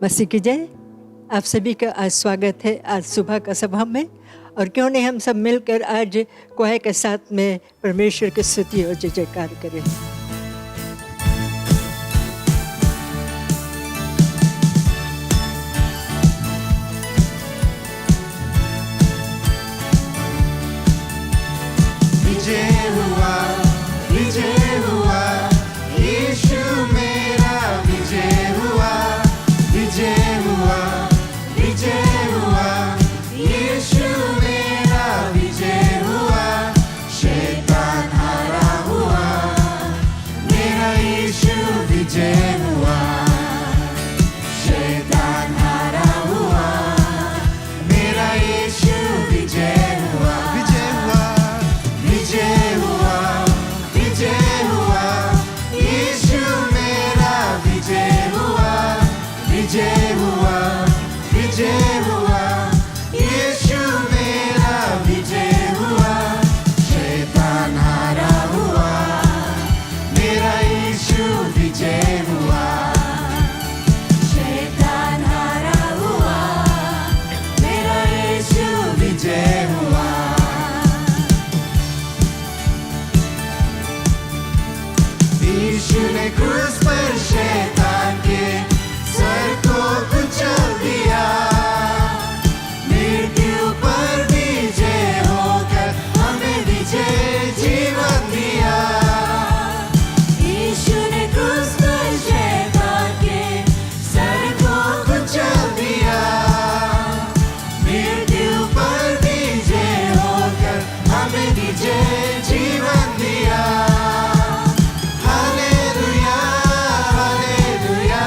मसीह की जय। आप सभी का आज स्वागत है आज सुबह का सभा में। और क्यों नहीं हम सब मिलकर आज क्वाय के साथ में परमेश्वर की स्तुति और जय जयकार करें। विजय हुआ, विजय हुआ, यीशु मेरा विजय हुआ, विजय हुआ, विजय हुआ, यीशु मेरा विजय हुआ, शैतान हारा हुआ, मेरा यीशु विजय हुआ, शैतान हारा हुआ, मेरा यीशु विजय हुआ, विजय हुआ, विजय हुआ, विजय हुआ, यीशु मेरा विजय हुआ, विजय हुआ, विजय हुआ, यीशु मेरा विजय हुआ, शैतान हारा हुआ, मेरा यीशु विजय हुआ, शैतान हारा हुआ, मेरा यीशु विजय हुआ। यीशु ने क्रूस पर शैतान के सर को कुचल दिया, मृत्यु पर विजय होकर हमें विजय जीवन दिया। यीशु ने क्रूस पर शैतान के सर को कुचल दिया, मृत्यु पर विजय होकर हमें विजय जीवन दिया। हालेलुया, हालेलुया,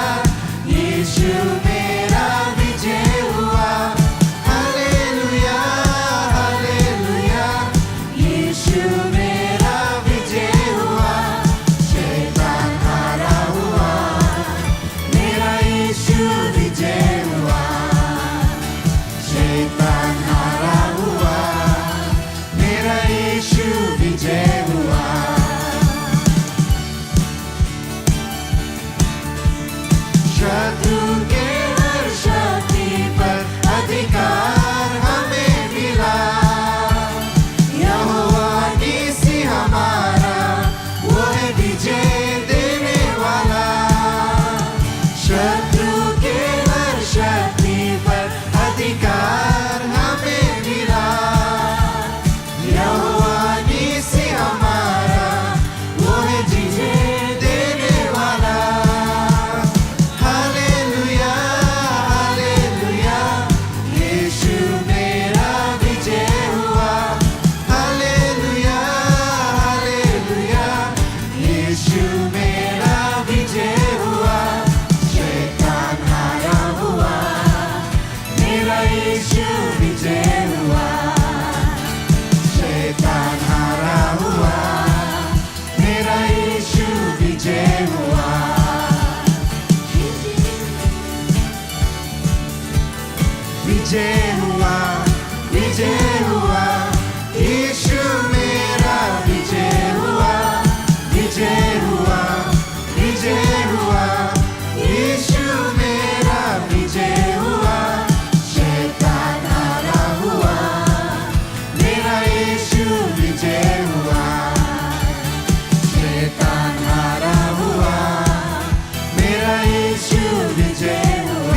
यीशु मेरा विजय हुआ। हालेलुया, हालेलुया, यीशु मेरा विजय हुआ, शैतान हारा हुआ, मेरा यीशु विजय हुआ, शैतान हारा हुआ, मेरा यीशु विजय हुआ। शत्रु के हर शक्ति पर अधिकार हमें मिला, यहोवा निसी हमारा, वो है विजय देने वाला। शत्रु के हर शक्ति पर अधिकार हमें मिला, यहोवा निसी हमारा, वो है विजय देने वाला। हालेलुया, हालेलुया, यीशु मेरा विजय हुआ। हालेलुया, हालेलुया, यीशु मेरा विजय हुआ, शैतान हारा हुआ, मेरा यीशु विजय हुआ, शैतान हारा हुआ, मेरा यीशु विजय हुआ। विजय हुआ, विजय हुआ, यीशु मेरा विजय हुआ, विजय हुआ, विजय हुआ, यीशु मेरा विजय हुआ, शैतान हारा हुआ, मेरा यीशु विजय हुआ, शैतान हारा हुआ, मेरा यीशु विजय हुआ।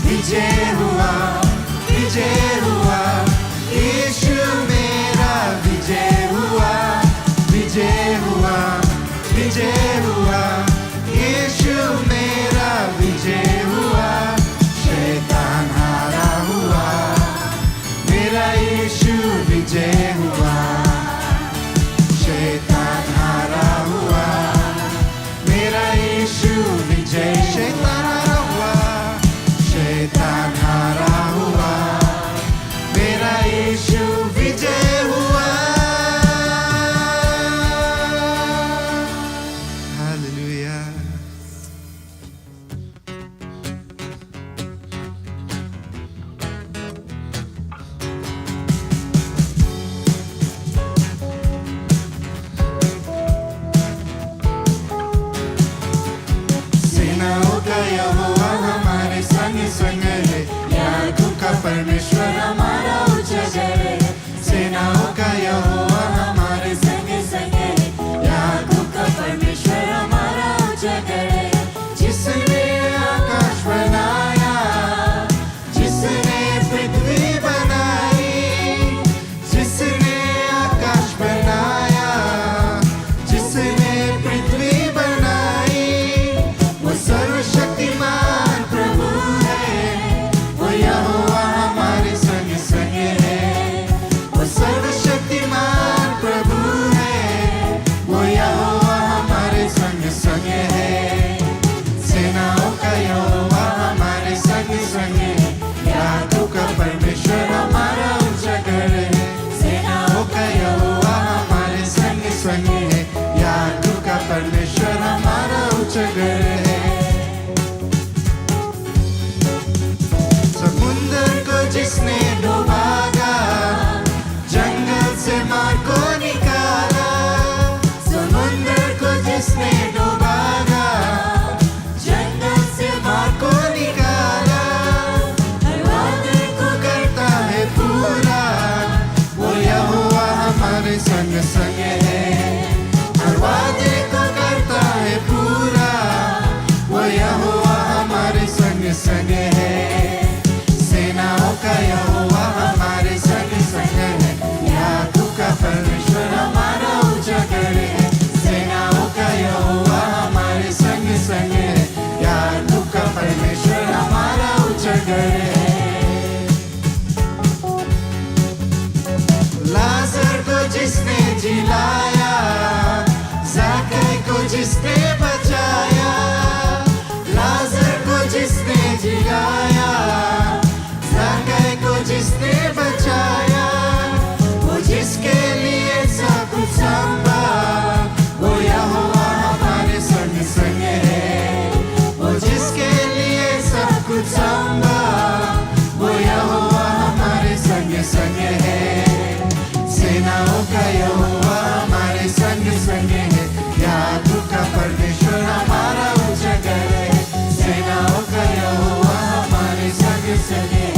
विजय हुआ, विजय हुआ, यीशु मेरा विजय हुआ, विजय हुआ, विजय हुआ, यीशु मेरा विजय हुआ, शैतान हारा हुआ, मेरा यीशु विजय हुआ, शैतान हारा हुआ, मेरा यीशु विजय। शैतान हारा हुआ, शैतान हारा हुआ, मेरा यीशु विजय हुआ। हालेलुया। सेनाओं का यहोवा संग है। याकूब का परमेश्वर हमारा उजागर है। सेनाओं का यहोवा हमारे संग संग है। याकूब का परमेश्वर हमारा उजागर है। जिसने आकाश बनाया, जिसने पृथ्वी बनाई, जिसने आकाश बनाया, जिसने पृथ्वी बनाई, वो सर्वशक्तिमान प्रभु है। वो यहोवा हमारे संग संग है। वो सर्वशक्तिमान प्रभु है। वो यहोवा हमारे संग संग है। सेनाओं का यहोवा हमारे संग संग है। याकूब का परमेश्वर हमारा उजागर है। सेनाओं का यहोवा हमारे संग संग है। याकूब का परमेश्वर हमारा उजागर है। समुद्र को जिसने डुबागा, जंगल से मार को निकाला। समुद्र को जिसने डुबागा, जंगल से मार को निकाला। हर वादे को करता है पूरा, वो यहोवा हमारे संग संग है। हर वादे को करता है पूरा, वो यहोवा हमारे संग संग है। सेनाओं का यहोवा हमारे संग संग है। याकूब का परमेश्वर हमारा उजागर है। सेनाओं का यहोवा हमारे संग संग है। याकूब का परमेश्वर हमारा उजागर है। लाजर को जिसने जिलाया, ज़क्कई को जिसने बचाया। लाजर को जिसने जिलाया, ज़क्कई को जिसने बचाया। वो जिसके लिए सब कुछ संभा, वो यहोवा हमारे संग संग है। वो जिसके लिए सब कुछ संभा, वो यहोवा हमारे संग संग है। सेनाओं का यहोवा हमारे संग संग है। याकूब का परमेश्वर हमारा उजागर है। सेनाओं का यहोवा हमारे संग संग है।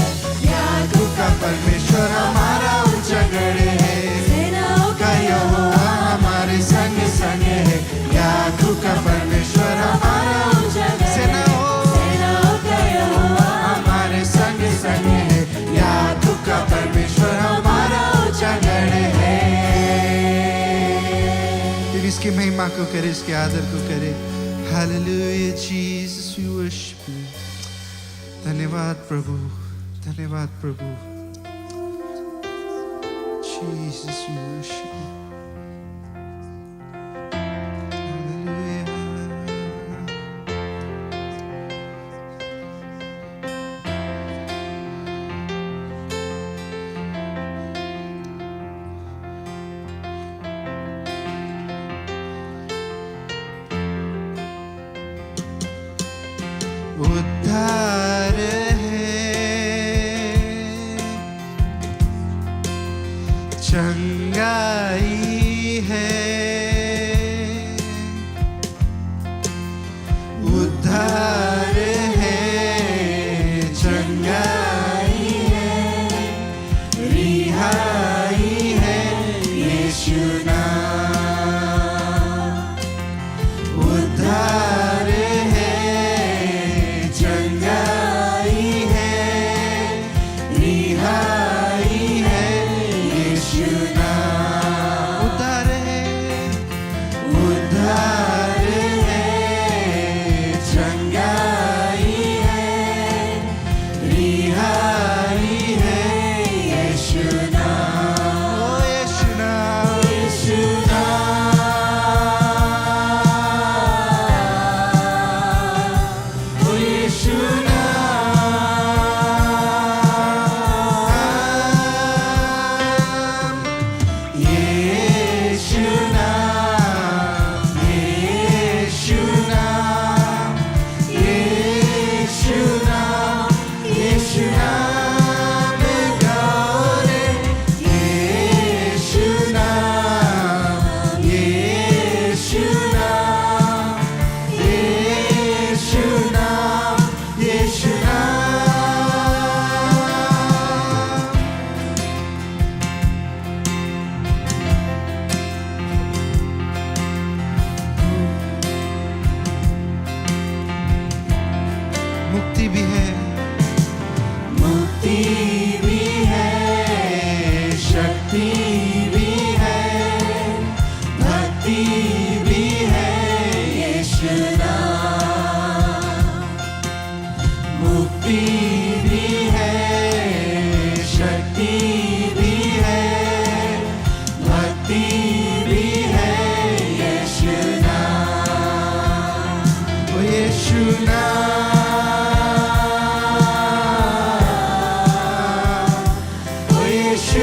याकूब का परमेश्वर हमारा उजागर है। सेनाओं का यहोवा हमारे संग संग है। याकूब का परमेश्वर हमारा उजागर है। सेनाओं का यहोवा हमारे संग संग है। याकूब का परमेश्वर हमारा उजागर है। फिर इसकी महिमा को करे, इसके आदर को करे। Hallelujah Jesus, we worship you. धन्यवाद प्रभु, धन्यवाद प्रभु। Jesus, we worship you. Hallelujah. उद्धार है, चंगाई है। उद्धार है, चंगाई है, रिहाई है यीशु नाम। उद्धार है, मुक्ति भी है, मुक्ति भी है, शक्ति भी है, भक्ति भी है यीशु नाम। मुक्ति भी है, शक्ति भी है, भक्ति भी है यीशु नाम। ओ यीशु नाम, ओ यीशु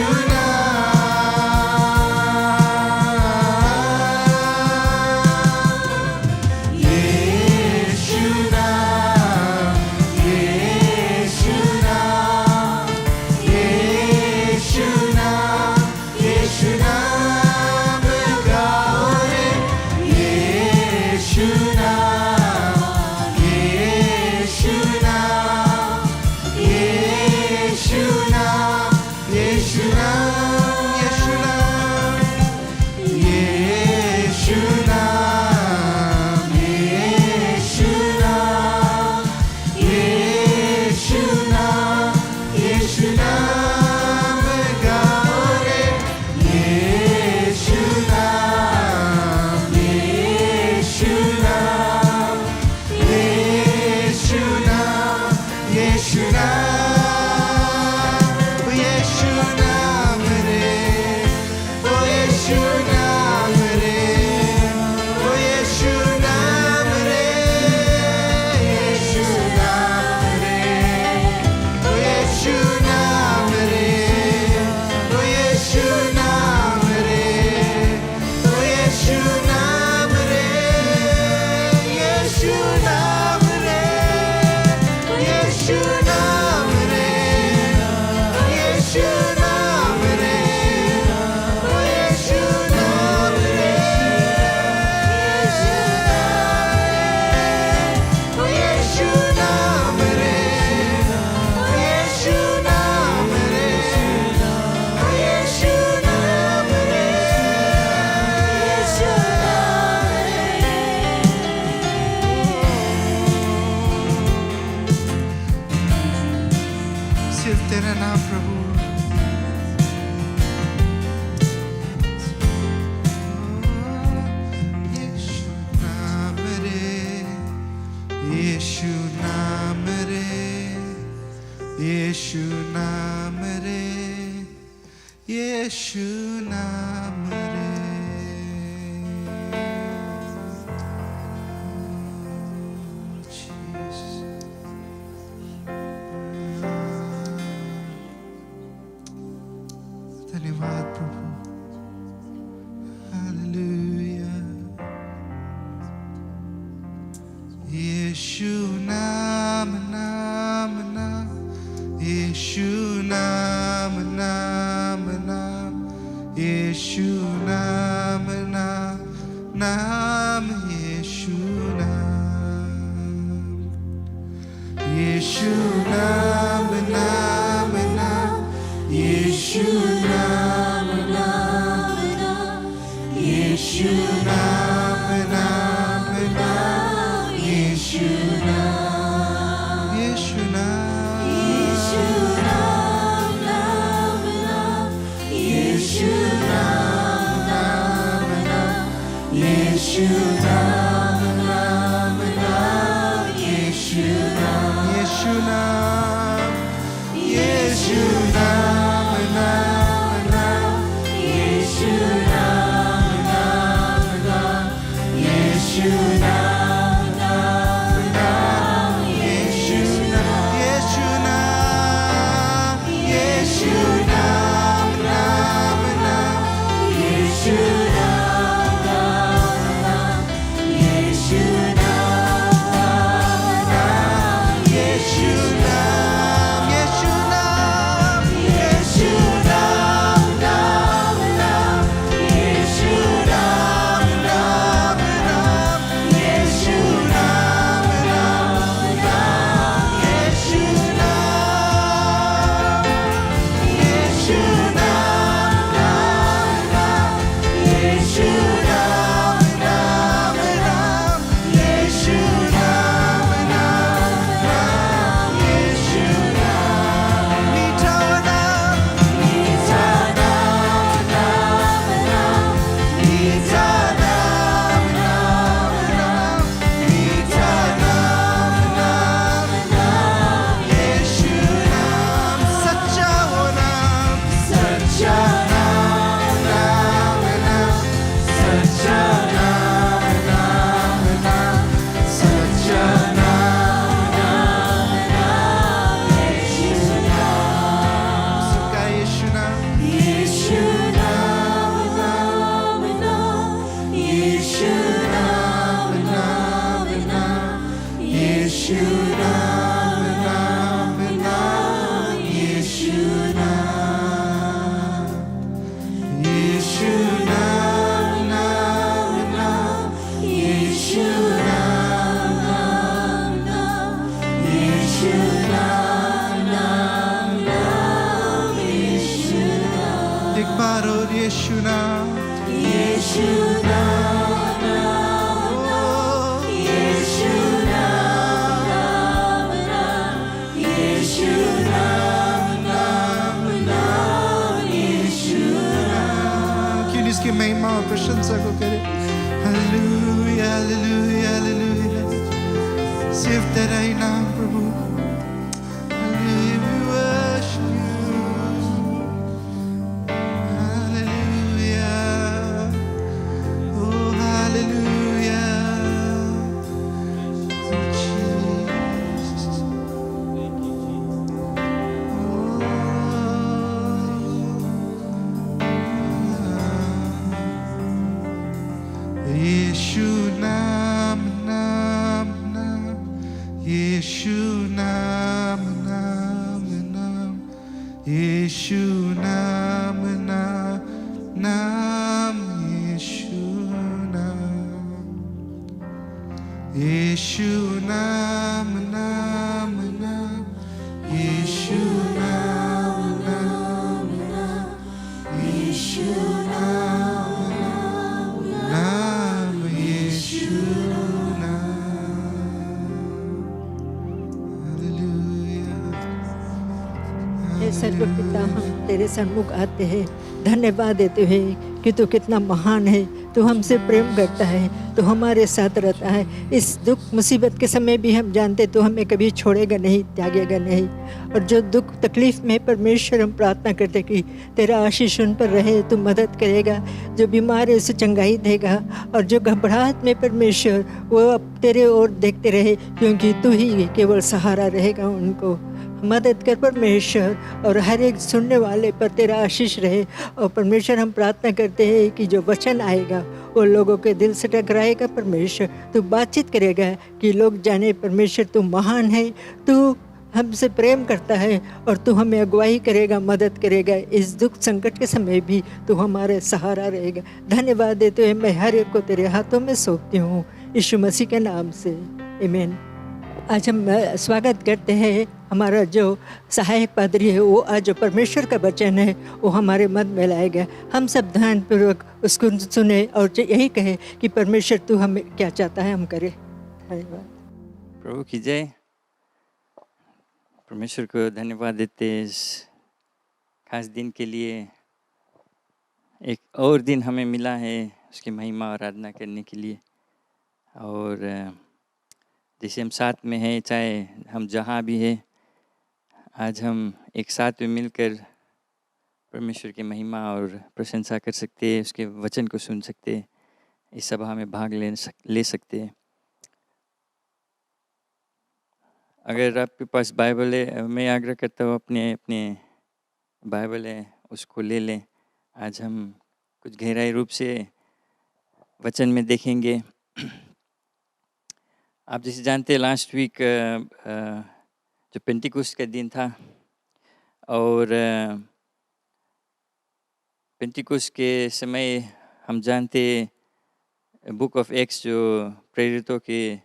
सिर्फ तेरा नाम प्रभु। यीशु नाम रे, यीशु नाम रे, यीशु नाम रे, यीशु नाम रे। धन्यवाद प्रभु, हालेलुया। यीशु नाम नाम नाम, यीशु नाम नाम नाम, यीशु नाम नाम नाम, यीशु नाम, यीशु नाम नाम नाम, यीशु नाम नाम नाम, यीशु नाम नाम नाम, यीशु नाम, यीशु नाम, यीशु नाम नाम नाम, यीशु नाम नाम नाम, यीशु नाम नाम नाम, यीशु नाम, यीशु नाम, यीशु नाम नाम नाम, यीशु नाम नाम नाम, यीशु नाम नाम नाम, यीशु नाम, यीशु नाम, यीशु नाम नाम नाम, यीशु नाम नाम नाम, यीशु नाम नाम नाम, यीशु नाम, यीशु नाम नाम नाम यीशु नाम यीशु नाम नाम नाम यीशु नाम नाम नाम यीशु नाम नाम नाम यीशु नाम एक बार और यीशु नाम यीशु नाम नाम नाम यीशु नाम नाम नाम यीशु नाम नाम नाम यीशु नाम क्यों इसकी महिमा और प्रशंसा को करें हालेलुया हालेलुया हालेलुया सिर्फ तेरा ही नाम प्रभु hallelujah we worship you hallelujah oh hallelujah Jesus यीशु नाम नाम नाम यीशु नाम नाम नाम यीशु नाम नाम नाम यीशु नाम यीशु नाम नाम नाम यीशु नाम नाम नाम यीशु नाम नाम यीशु नाम हालेलुया हे सर्वपिता, हम तेरे सन्मुख आते हैं धन्यवाद देते हुए कि तू कितना महान है, तू हमसे प्रेम करता है, तू हमारे साथ रहता है। इस दुख मुसीबत के समय भी हम जानते तू हमें कभी छोड़ेगा नहीं, त्यागेगा नहीं। और जो दुख तकलीफ़ में परमेश्वर हम प्रार्थना करते कि तेरा आशीष उन पर रहे, तू मदद करेगा, जो बीमार है उसे चंगाई देगा, और जो घबराहट में परमेश्वर वो अब तेरे ओर देखते रहे, क्योंकि तू ही केवल सहारा रहेगा उनको। मदद कर परमेश्वर, और हर एक सुनने वाले पर तेरा आशीष रहे। और परमेश्वर हम प्रार्थना करते हैं कि जो वचन आएगा वो लोगों के दिल से टकराएगा। परमेश्वर तू बातचीत करेगा कि लोग जाने परमेश्वर तू महान है, तू हमसे प्रेम करता है, और तू हमें अगुवाई करेगा, मदद करेगा। इस दुख संकट के समय भी तू हमारे सहारा रहेगा। धन्यवाद देते हुए मैं हर एक को तेरे हाथों में सौंपती हूँ, यीशु मसीह के नाम से, आमीन। आज हम स्वागत करते हैं हमारा जो सहायक पादरी है, वो आज जो परमेश्वर का वचन है वो हमारे मन में लाएगा। हम सब ध्यानपूर्वक उसको सुने और यही कहे कि परमेश्वर तू हमें क्या चाहता है हम करें। धन्यवाद। प्रभु की जय। परमेश्वर को धन्यवाद देते हैं इस खास दिन के लिए। एक और दिन हमें मिला है उसकी महिमा और आराधना करने के लिए। और जैसे हम साथ में हैं, चाहे हम जहाँ भी हैं, आज हम एक साथ में मिलकर परमेश्वर की महिमा और प्रशंसा कर सकते हैं, उसके वचन को सुन सकते हैं, इस सभा में भाग ले सकते हैं। अगर आपके पास बाइबल है, मैं आग्रह करता हूँ अपने बाइबल है उसको ले लें। आज हम कुछ गहराई रूप से वचन में देखेंगे। आप जैसे जानते हैं लास्ट वीक जो पेंटिकोस्ट का दिन था, और पेंटिकोस्ट के समय हम जानते बुक ऑफ एक्ट्स जो प्रेरितों के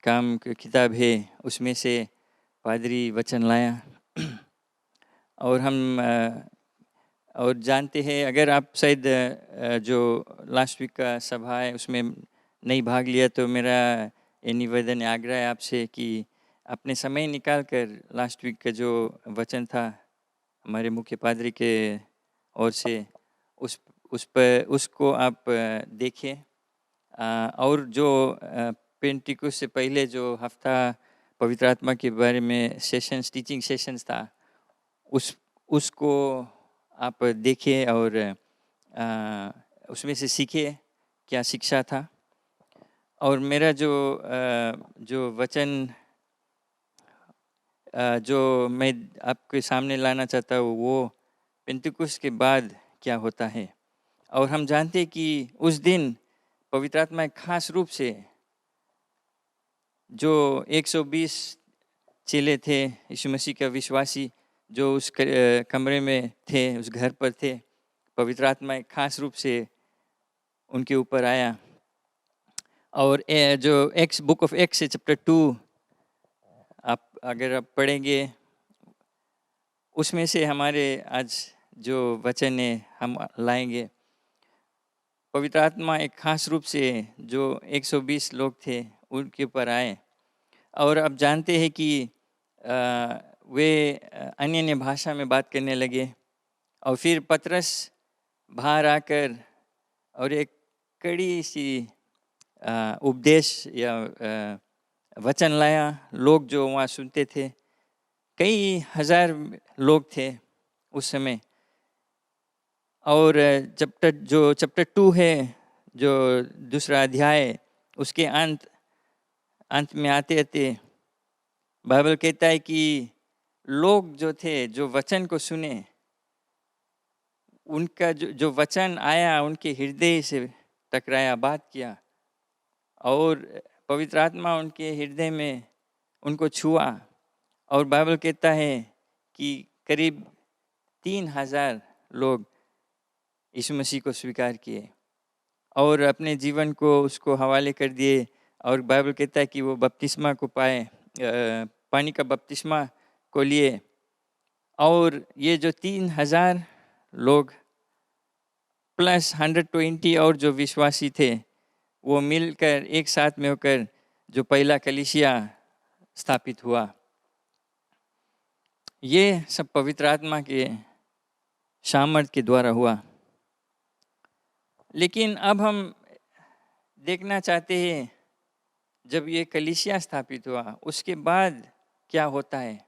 काम की किताब है, उसमें से पादरी वचन लाया। और हम और जानते हैं, अगर आप शायद जो लास्ट वीक का सभा है उसमें नहीं भाग लिया, तो मेरा ये निवेदन आग्रह है आपसे कि अपने समय निकाल कर लास्ट वीक का जो वचन था हमारे मुख्य पादरी के ओर से, उसको आप देखें। और जो पेंटिकोस्ट से पहले जो हफ्ता पवित्र आत्मा के बारे में सेशंस, टीचिंग सेशंस था, उसको आप देखें और उसमें से सीखे क्या शिक्षा था। और मेरा जो वचन जो मैं आपके सामने लाना चाहता हूँ वो पेंटिकोस्ट के बाद क्या होता है। और हम जानते हैं कि उस दिन पवित्र आत्मा खास रूप से जो 120 चेले थे यीशु मसीह का विश्वासी, जो उस कमरे में थे, उस घर पर थे, पवित्र आत्मा एक खास रूप से उनके ऊपर आया। और जो बुक ऑफ एक्स है चैप्टर 2, अगर आप पढ़ेंगे उसमें से हमारे आज जो वचन है हम लाएंगे। पवित्र आत्मा एक खास रूप से जो 120 लोग थे उनके ऊपर आए, और अब जानते हैं कि वे अन्य भाषा में बात करने लगे। और फिर पतरस बाहर आकर और एक कड़ी सी उपदेश या वचन लाया। लोग जो वहाँ सुनते थे, कई हजार लोग थे उस समय। और चैप्टर 2 है, जो दूसरा अध्याय, उसके अंत में आते बाइबल कहता है कि लोग जो थे, जो वचन को सुने, उनका जो वचन आया उनके हृदय से टकराया, बात किया, और पवित्र आत्मा उनके हृदय में उनको छुआ। और बाइबल कहता है कि करीब 3000 लोग यीशु मसीह को स्वीकार किए और अपने जीवन को उसको हवाले कर दिए। और बाइबल कहता है कि वो बपतिस्मा को पाए, पानी का बपतिस्मा को लिए। और ये जो 3000 लोग प्लस 120 और जो विश्वासी थे, वो मिलकर एक साथ में होकर जो पहला कलीसिया स्थापित हुआ। ये सब पवित्र आत्मा के सामर्थ के द्वारा हुआ। लेकिन अब हम देखना चाहते हैं, जब ये कलीसिया स्थापित हुआ उसके बाद क्या होता है।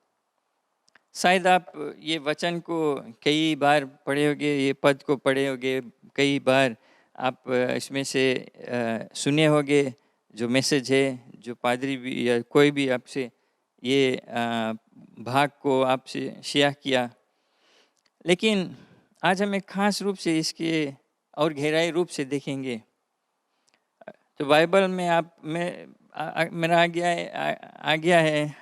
शायद आप ये वचन को कई बार पढ़े होंगे, ये पद को पढ़े होंगे, कई बार आप इसमें से सुने होंगे जो मैसेज है, जो पादरी भी या कोई भी आपसे ये भाग को आपसे शेयर किया। लेकिन आज हम एक खास रूप से इसके और गहराई रूप से देखेंगे। तो बाइबल में मेरा आज्ञा है,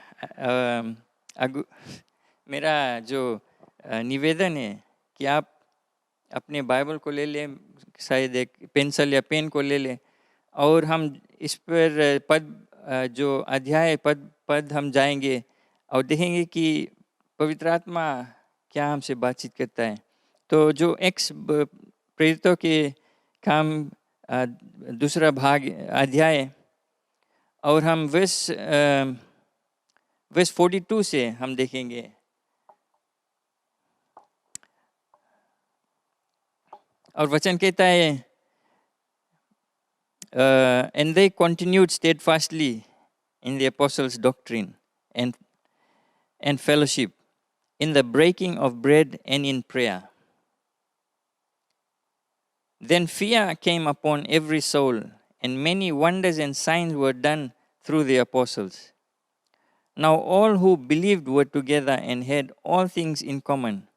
मेरा जो निवेदन है कि आप अपने बाइबल को ले लें, शायद एक पेंसिल या पेन को ले लें, और हम इस पर जो अध्याय पद हम जाएंगे और देखेंगे कि पवित्र आत्मा क्या हमसे बातचीत करता है। तो जो प्रेरितों के काम दूसरा भाग अध्याय, और हम वर्स 42 से हम देखेंगे। और वचन कहता है, and they continued steadfastly in the apostles' doctrine and fellowship, in the breaking of bread and in prayer. Then fear came upon every soul, and many wonders and signs were done through the apostles. Now all who believed were together and had all things in common,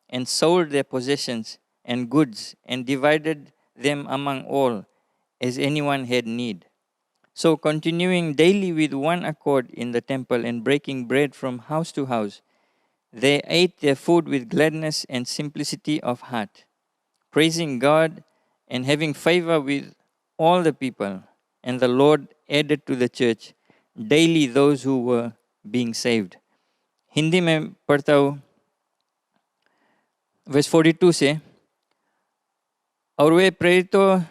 and sold their possessions and goods, and divided them among all, as anyone had need. So continuing daily with one accord in the temple, and breaking bread from house to house, they ate their food with gladness and simplicity of heart, praising God and having favor with all the people. And the Lord added to the church daily those who were being saved. Hindi में पढ़ता हूँ verse 42 से। और वे प्रेरितों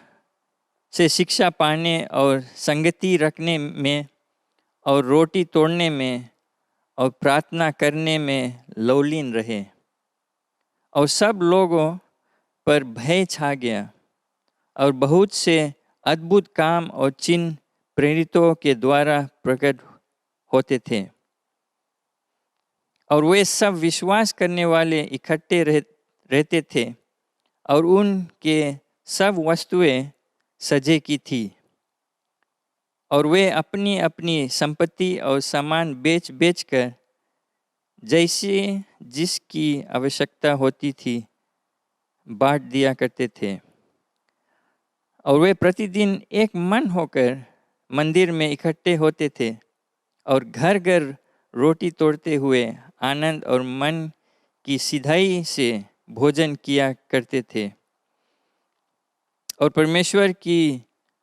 से शिक्षा पाने और संगति रखने में और रोटी तोड़ने में और प्रार्थना करने में लौलीन रहे। और सब लोगों पर भय छा गया, और बहुत से अद्भुत काम और चिन्ह प्रेरितों के द्वारा प्रकट होते थे। और वे सब विश्वास करने वाले इकट्ठे रहते थे, और उनके सब वस्तुएं सजे की थी। और वे अपनी अपनी संपत्ति और सामान बेच कर जैसे जिसकी आवश्यकता होती थी बांट दिया करते थे। और वे प्रतिदिन एक मन होकर मंदिर में इकट्ठे होते थे, और घर घर रोटी तोड़ते हुए आनंद और मन की सिधाई से भोजन किया करते थे और परमेश्वर की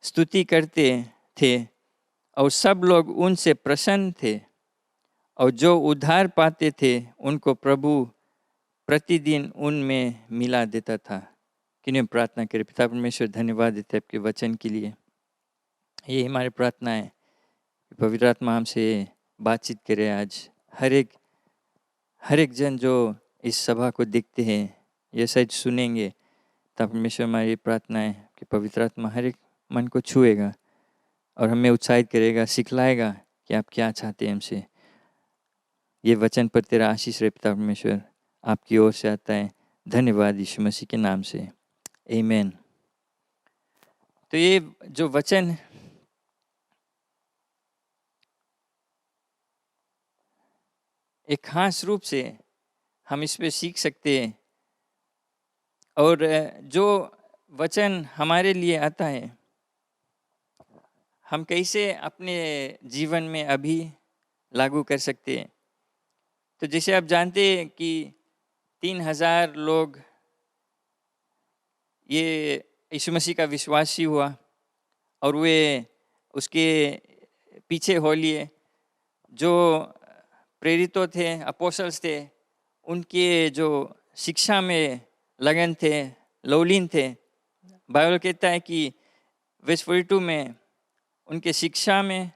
स्तुति करते थे और सब लोग उनसे प्रसन्न थे और जो उद्धार पाते थे उनको प्रभु प्रतिदिन उनमें मिला देता था। किन्हें प्रार्थना करें। पिता परमेश्वर, धन्यवाद देते हैं आपके वचन के लिए। ये हमारी प्रार्थना है कि पवित्र आत्मा हमसे बातचीत करे आज। हर एक जन जो इस सभा को देखते हैं, ये सच सुनेंगे, तब परमेश्वर हमारी प्रार्थना है कि पवित्र आत्मा हर एक मन को छुएगा और हमें उत्साहित करेगा, सिखलाएगा कि आप क्या चाहते हैं हमसे। ये वचन पर तेरा आशीष रहे पिता परमेश्वर, आपकी ओर से आता है। धन्यवाद यीशु मसीह के नाम से, आमीन। तो ये जो वचन एक खास रूप से हम इस पे सीख सकते हैं और जो वचन हमारे लिए आता है हम कैसे अपने जीवन में अभी लागू कर सकते हैं। तो जैसे आप जानते हैं कि 3000 लोग ये यीशु मसीह का विश्वासी हुआ और वे उसके पीछे हो लिए। जो प्रेरितों थे, अपोस्टल्स थे, उनके जो शिक्षा में लगन थे, लौलीन थे। बाइबल कहता है कि वर्स 42 में उनके शिक्षा में,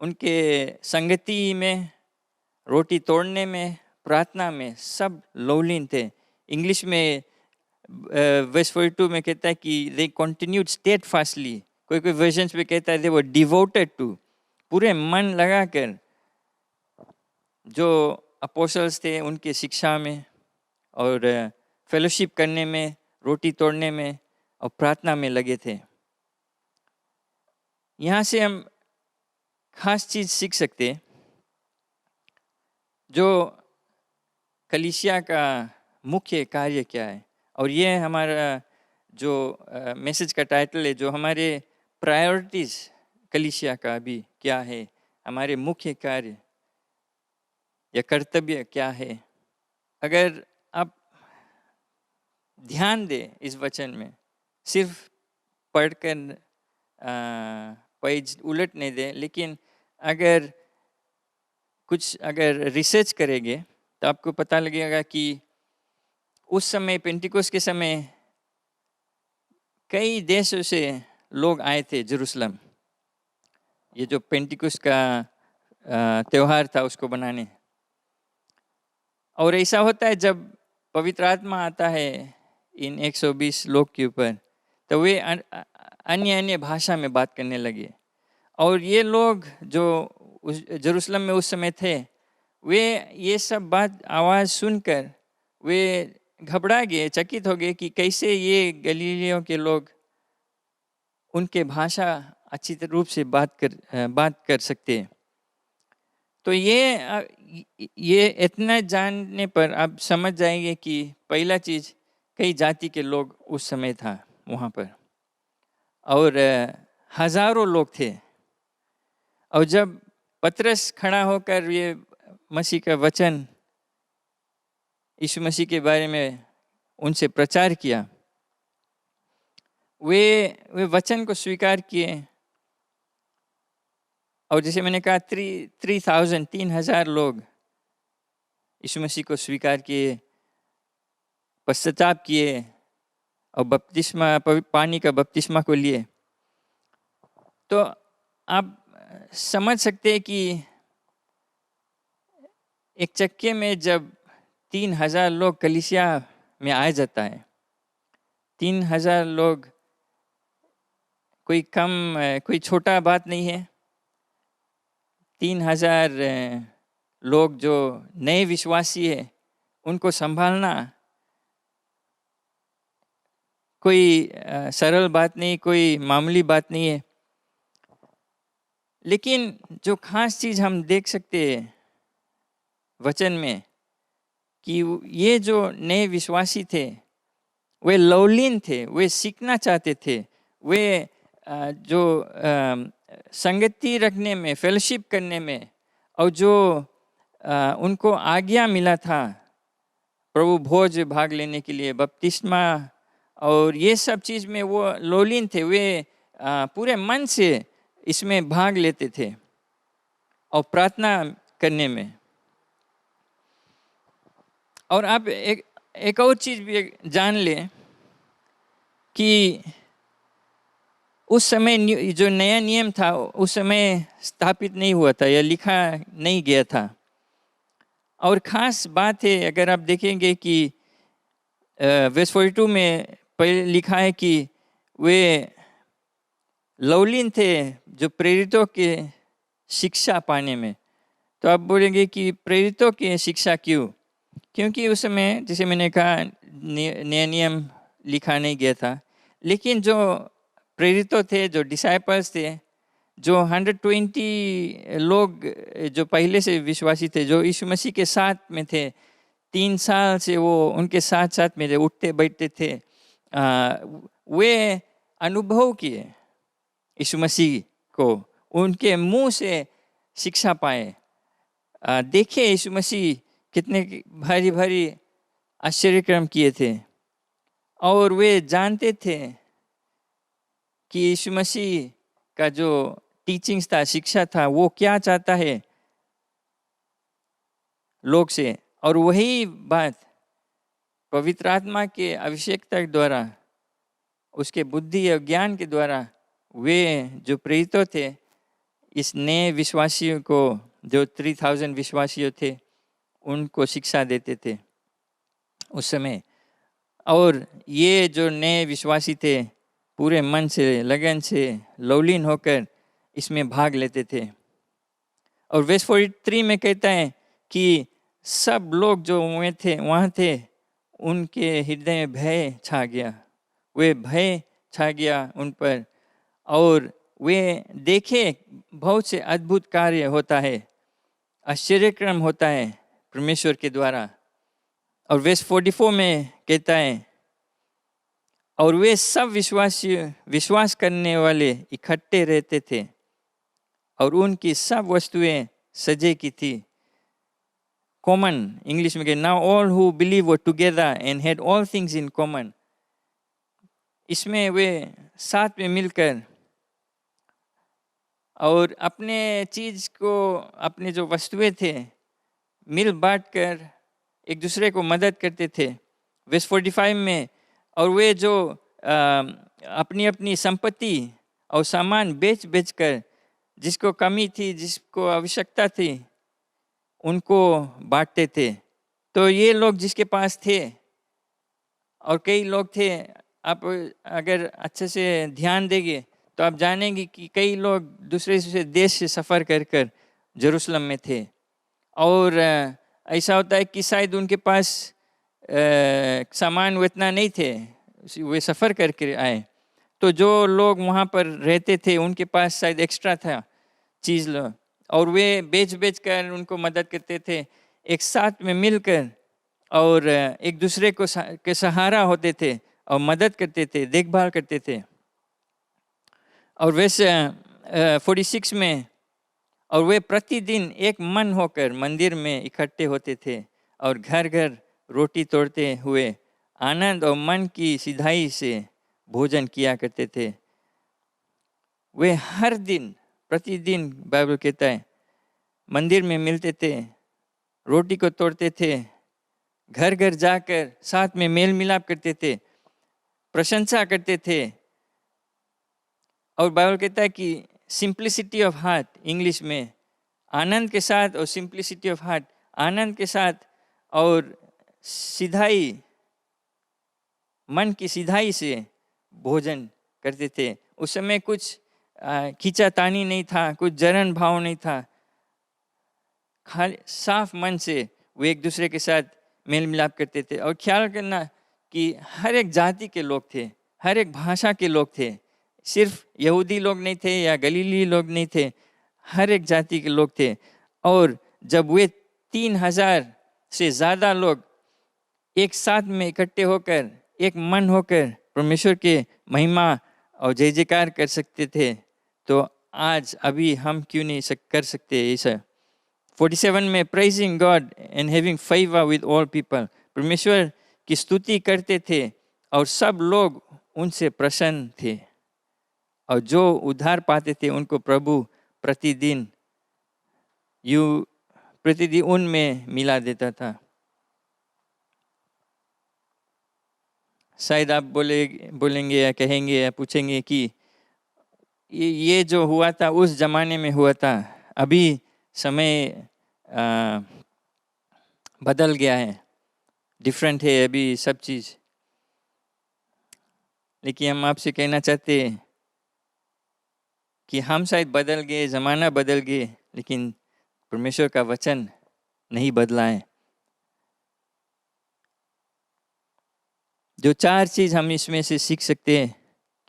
उनके संगति में, रोटी तोड़ने में, प्रार्थना में सब लौलीन थे। इंग्लिश में वर्स 42 में कहता है कि दे कंटिन्यूड स्टेडफास्टली। कोई वर्जन्स में कहता है दे वर डिवोटेड टू, पूरे मन लगाकर जो अपोस्टल्स थे उनके शिक्षा में और फेलोशिप करने में, रोटी तोड़ने में और प्रार्थना में लगे थे। यहाँ से हम खास चीज़ सीख सकते, जो कलीसिया का मुख्य कार्य क्या है। और ये हमारा जो मैसेज का टाइटल है, जो हमारे प्रायोरिटीज़ कलीसिया का अभी क्या है, हमारे मुख्य कार्य या कर्तव्य क्या है। अगर आप ध्यान दें इस वचन में, सिर्फ पढ़कर पेज उलटने दें, लेकिन अगर रिसर्च करेंगे तो आपको पता लगेगा कि उस समय पेंटिकोस्ट के समय कई देशों से लोग आए थे जेरूसलम, ये जो पेंटिकोस्ट का त्यौहार था उसको बनाने। और ऐसा होता है जब पवित्र आत्मा आता है इन 120 लोग के ऊपर, तो वे अन्य भाषा में बात करने लगे। और ये लोग जो जेरूसलम में उस समय थे, वे ये सब बात आवाज़ सुनकर वे घबरा गए, चकित हो गए कि कैसे ये गलीलियों के लोग उनके भाषा अच्छी रूप से बात कर सकते हैं। तो ये इतना जानने पर आप समझ जाएंगे कि पहला चीज़, कई जाति के लोग उस समय था वहाँ पर और हज़ारों लोग थे। और जब पतरस खड़ा होकर ये मसीह का वचन, यीशु मसीह के बारे में उनसे प्रचार किया, वे वचन को स्वीकार किए। और जैसे मैंने कहा 3,000 लोग यीशु मसीह को स्वीकार किए, पश्चाताप किए और बपतिस्मा, पानी का बपतिस्मा को लिए। तो आप समझ सकते हैं कि एक चक्के में जब 3,000 लोग कलीसिया में आ जाता है, 3,000 लोग कोई छोटा बात नहीं है। 3,000 लोग जो नए विश्वासी है, उनको संभालना कोई सरल बात नहीं, कोई मामूली बात नहीं है। लेकिन जो खास चीज़ हम देख सकते हैं वचन में कि ये जो नए विश्वासी थे वे लौलीन थे, वे सीखना चाहते थे, वे जो संगति रखने में, फेलोशिप करने में, और जो उनको आज्ञा मिला था प्रभु भोज भाग लेने के लिए, बपतिस्मा और ये सब चीज़ में वो लोलीन थे। वे पूरे मन से इसमें भाग लेते थे और प्रार्थना करने में। और आप एक और चीज़ भी जान लें कि उस समय जो नया नियम था उस समय स्थापित नहीं हुआ था या लिखा नहीं गया था। और ख़ास बात है, अगर आप देखेंगे कि वर्स 42 में पहले लिखा है कि वे लवलीन थे जो प्रेरितों के शिक्षा पाने में। तो आप बोलेंगे कि प्रेरितों की शिक्षा क्यों? क्योंकि उस समय जैसे मैंने कहा नया नियम लिखा नहीं गया था, लेकिन जो प्रेरितों थे, जो डिसाइपल्स थे, जो 120 लोग जो पहले से विश्वासी थे, जो यीशु मसीह के साथ में थे, 3 साल से वो उनके साथ साथ में थे, उठते बैठते थे, वे अनुभव किए यीशु मसीह को, उनके मुंह से शिक्षा पाए, देखे यीशु मसीह कितने भारी भारी आश्चर्यक्रम किए थे। और वे जानते थे कि यीशु मसीह का जो टीचिंग्स था, शिक्षा था, वो क्या चाहता है लोग से। और वही बात पवित्र आत्मा के अभिषेकता द्वारा, उसके बुद्धि और ज्ञान के द्वारा वे जो प्रेरित थे इस नए विश्वासियों को, जो 3000 विश्वासियों थे, उनको शिक्षा देते थे उस समय। और ये जो नए विश्वासी थे पूरे मन से, लगन से, लवलीन होकर इसमें भाग लेते थे। और वर्स 43 में कहता है कि सब लोग जो वहाँ थे उनके हृदय में भय छा गया, वे भय छा गया उन पर। और वे देखे बहुत से अद्भुत कार्य होता है, आश्चर्यक्रम होता है परमेश्वर के द्वारा। और वर्स 44 में कहता है, और वे सब विश्वास करने वाले इकट्ठे रहते थे और उनकी सब वस्तुएं सजे की थी। कॉमन इंग्लिश में कहते, now all who believe were together and had all things in common. इसमें वे साथ में मिलकर और अपने चीज़ को, अपने जो वस्तुएं थे, मिल बांट कर एक दूसरे को मदद करते थे। वर्स 45 में, और वे जो अपनी अपनी संपत्ति और सामान बेच कर, जिसको कमी थी, जिसको आवश्यकता थी, उनको बांटते थे। तो ये लोग जिसके पास थे, और कई लोग थे, आप अगर अच्छे से ध्यान देंगे तो आप जानेंगे कि कई लोग दूसरे देश से सफ़र कर जेरूशलम में थे। और ऐसा होता है कि शायद उनके पास सामान उतना नहीं थे, वे सफ़र करके आए, तो जो लोग वहाँ पर रहते थे उनके पास शायद एक्स्ट्रा था चीज़, और वे बेच कर उनको मदद करते थे, एक साथ में मिलकर, और एक दूसरे को के सहारा होते थे और मदद करते थे, देखभाल करते थे। और वैसे 46 में, और वे प्रतिदिन एक मन होकर मंदिर में इकट्ठे होते थे और घर घर रोटी तोड़ते हुए आनंद और मन की सिधाई से भोजन किया करते थे। वे हर दिन, प्रतिदिन, बाइबल कहता है, मंदिर में मिलते थे, रोटी को तोड़ते थे, घर घर जाकर साथ में मेल मिलाप करते थे, प्रशंसा करते थे। और बाइबल कहता है कि सिंप्लिसिटी ऑफ हार्ट, इंग्लिश में आनंद के साथ, और सिंप्लिसिटी ऑफ हार्ट, आनंद के साथ और सिधाई, मन की सिधाई से भोजन करते थे। उस समय कुछ खींचातानी नहीं था, कुछ जलन भाव नहीं था, खाली साफ मन से वे एक दूसरे के साथ मेल मिलाप करते थे। और ख्याल करना कि हर एक जाति के लोग थे, हर एक भाषा के लोग थे, सिर्फ यहूदी लोग नहीं थे या गलीली लोग नहीं थे, हर एक जाति के लोग थे। और जब वे 3000 से ज़्यादा लोग एक साथ में इकट्ठे होकर, एक मन होकर परमेश्वर के महिमा और जय जयकार कर सकते थे, तो आज अभी हम क्यों नहीं कर सकते ऐसा? 47 में praising God and having favour with all people, परमेश्वर की स्तुति करते थे और सब लोग उनसे प्रसन्न थे, और जो उद्धार पाते थे उनको प्रभु प्रतिदिन उनमें मिला देता था। शायद आप बोलेंगे या कहेंगे या पूछेंगे कि ये जो हुआ था उस जमाने में हुआ था, अभी समय बदल गया है, डिफरेंट है अभी सब चीज़। लेकिन हम आपसे कहना चाहते हैं कि हम शायद बदल गए, ज़माना बदल गए, लेकिन परमेश्वर का वचन नहीं बदला है। जो 4 चीज़ हम इसमें से सीख सकते हैं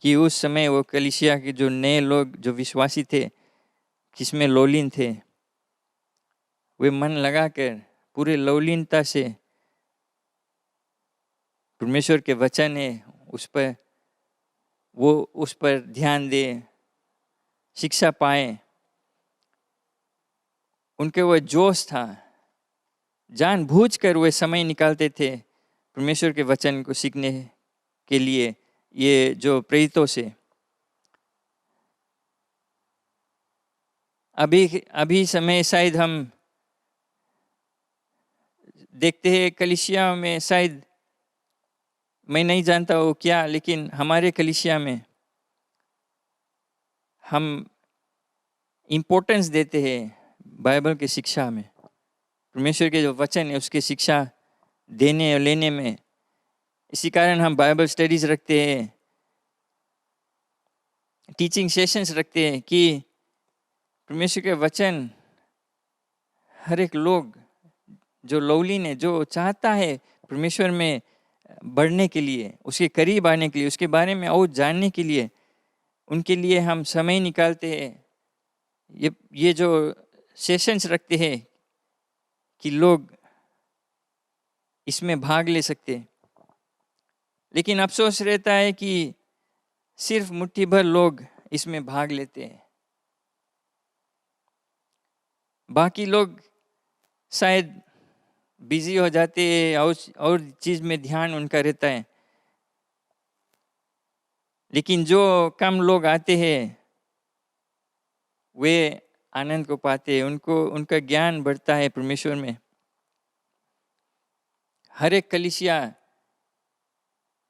कि उस समय वो कलीसिया के जो नए लोग जो विश्वासी थे, जिसमें लौलीन थे, वे मन लगाकर पूरे लौलीनता से परमेश्वर के वचन है उस पर ध्यान दे, शिक्षा पाए। उनके वो जोश था, जानबूझकर वे समय निकालते थे परमेश्वर के वचन को सीखने के लिए। ये जो प्रेरितों से अभी समय शायद हम देखते हैं कलीसिया में, शायद मैं नहीं जानता हूँ क्या, लेकिन हमारे कलीसिया में हम इम्पोर्टेंस देते हैं बाइबल की शिक्षा में, परमेश्वर के जो वचन है उसकी शिक्षा देने और लेने में। इसी कारण हम बाइबल स्टडीज रखते हैं, टीचिंग सेशंस रखते हैं कि परमेश्वर के वचन हर एक लोग जो लौलीन है, जो चाहता है परमेश्वर में बढ़ने के लिए, उसके करीब आने के लिए, उसके बारे में और जानने के लिए, उनके लिए हम समय निकालते हैं। ये जो सेशंस रखते हैं कि लोग इसमें भाग ले सकते। लेकिन अफसोस रहता है कि सिर्फ मुट्ठी भर लोग इसमें भाग लेते हैं, बाकी लोग शायद बिजी हो जाते हैं और चीज़ में ध्यान उनका रहता है। लेकिन जो कम लोग आते हैं वे आनंद को पाते हैं, उनका ज्ञान बढ़ता है परमेश्वर में। हर एक कलीसिया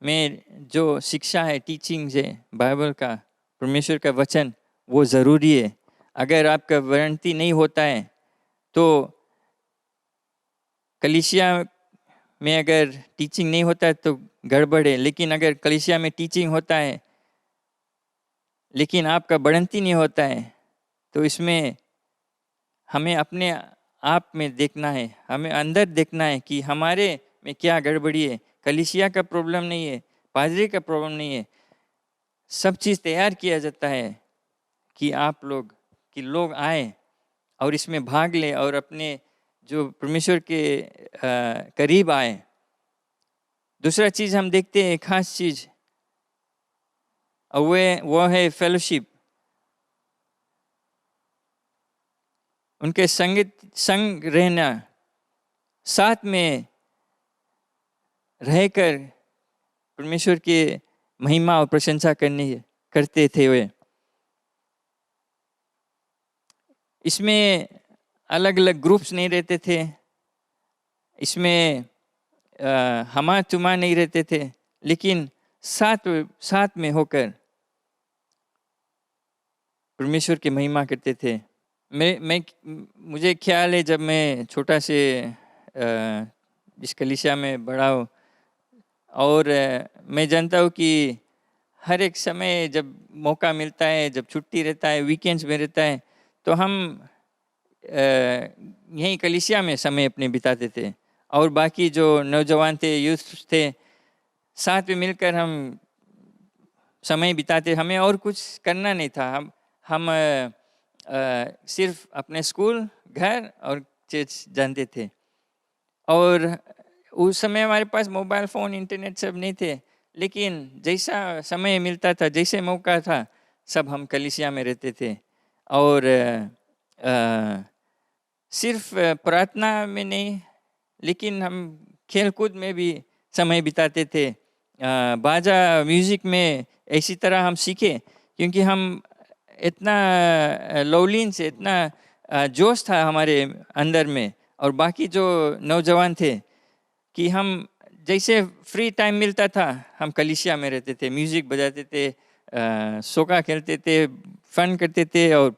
में जो शिक्षा है, टीचिंग्स है बाइबल का, परमेश्वर का वचन, वो ज़रूरी है। अगर आपका वारंटी नहीं होता है तो कलीसिया में अगर टीचिंग नहीं होता है तो गड़बड़ है। लेकिन अगर कलीसिया में टीचिंग होता है लेकिन आपका बढ़ंती नहीं होता है तो इसमें हमें अपने आप में देखना है, हमें अंदर देखना है कि हमारे में क्या गड़बड़ी है। कलीसिया का प्रॉब्लम नहीं है, पादरी का प्रॉब्लम नहीं है। सब चीज़ तैयार किया जाता है कि लोग आए और इसमें भाग ले और अपने जो परमेश्वर के करीब आए। दूसरा चीज़ हम देखते हैं, खास चीज़, और वो है फेलोशिप। उनके संग रहना, साथ में रहकर परमेश्वर के महिमा और प्रशंसा करते थे वे। इसमें अलग अलग ग्रुप्स नहीं रहते थे, इसमें हमा तुमा नहीं रहते थे, लेकिन साथ में होकर परमेश्वर की महिमा करते थे। मुझे ख्याल है जब मैं छोटा से इस कलीसिया में बड़ा हूँ, और मैं जानता हूँ कि हर एक समय जब मौका मिलता है, जब छुट्टी रहता है, वीकेंड्स में रहता है, तो हम यहीं कलीसिया में समय अपने बिताते थे। और बाकी जो नौजवान थे, यूथ थे, साथ में मिलकर हम समय बिताते। हमें और कुछ करना नहीं था। हम सिर्फ अपने स्कूल, घर और चर्च जानते थे। और उस समय हमारे पास मोबाइल फ़ोन, इंटरनेट सब नहीं थे, लेकिन जैसा समय मिलता था, जैसे मौका था, सब हम कलीसिया में रहते थे। और सिर्फ प्रार्थना में नहीं, लेकिन हम खेल कूद में भी समय बिताते थे। बाजा म्यूज़िक में इसी तरह हम सीखे, क्योंकि हम इतना लवलीन से, इतना जोश था हमारे अंदर में, और बाकी जो नौजवान थे कि हम जैसे फ्री टाइम मिलता था हम कलीसिया में रहते थे, म्यूज़िक बजाते थे, सोका खेलते थे, फन करते थे, और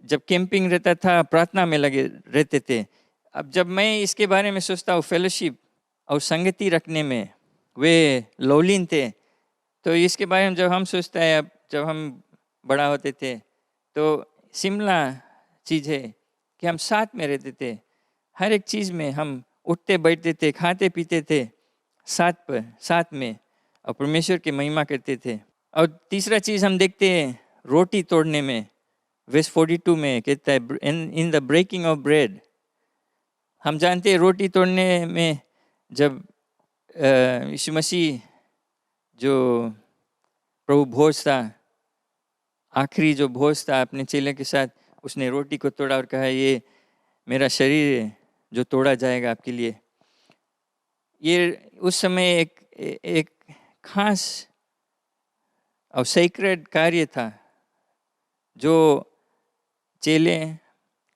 जब कैंपिंग रहता था प्रार्थना में लगे रहते थे। अब जब मैं इसके बारे में सोचता हूँ, फेलोशिप और संगति रखने में वे लवलीन थे, तो इसके बारे में जब हम सोचते हैं, अब जब हम बड़ा होते थे, तो शिमला चीज़ है कि हम साथ में रहते थे। हर एक चीज़ में हम उठते बैठते थे, खाते पीते थे साथ में, और परमेश्वर की महिमा करते थे। और तीसरा चीज़ हम देखते हैं रोटी तोड़ने में, वर्स 42 में कहता है in the breaking of bread. हम जानते हैं रोटी तोड़ने में जब यीशु मसीह जो प्रभु भोज था, आखिरी जो भोज था अपने चेले के साथ, उसने रोटी को तोड़ा और कहा ये मेरा शरीर है जो तोड़ा जाएगा आपके लिए। ये उस समय एक खास और सेक्रेड कार्य था जो चेले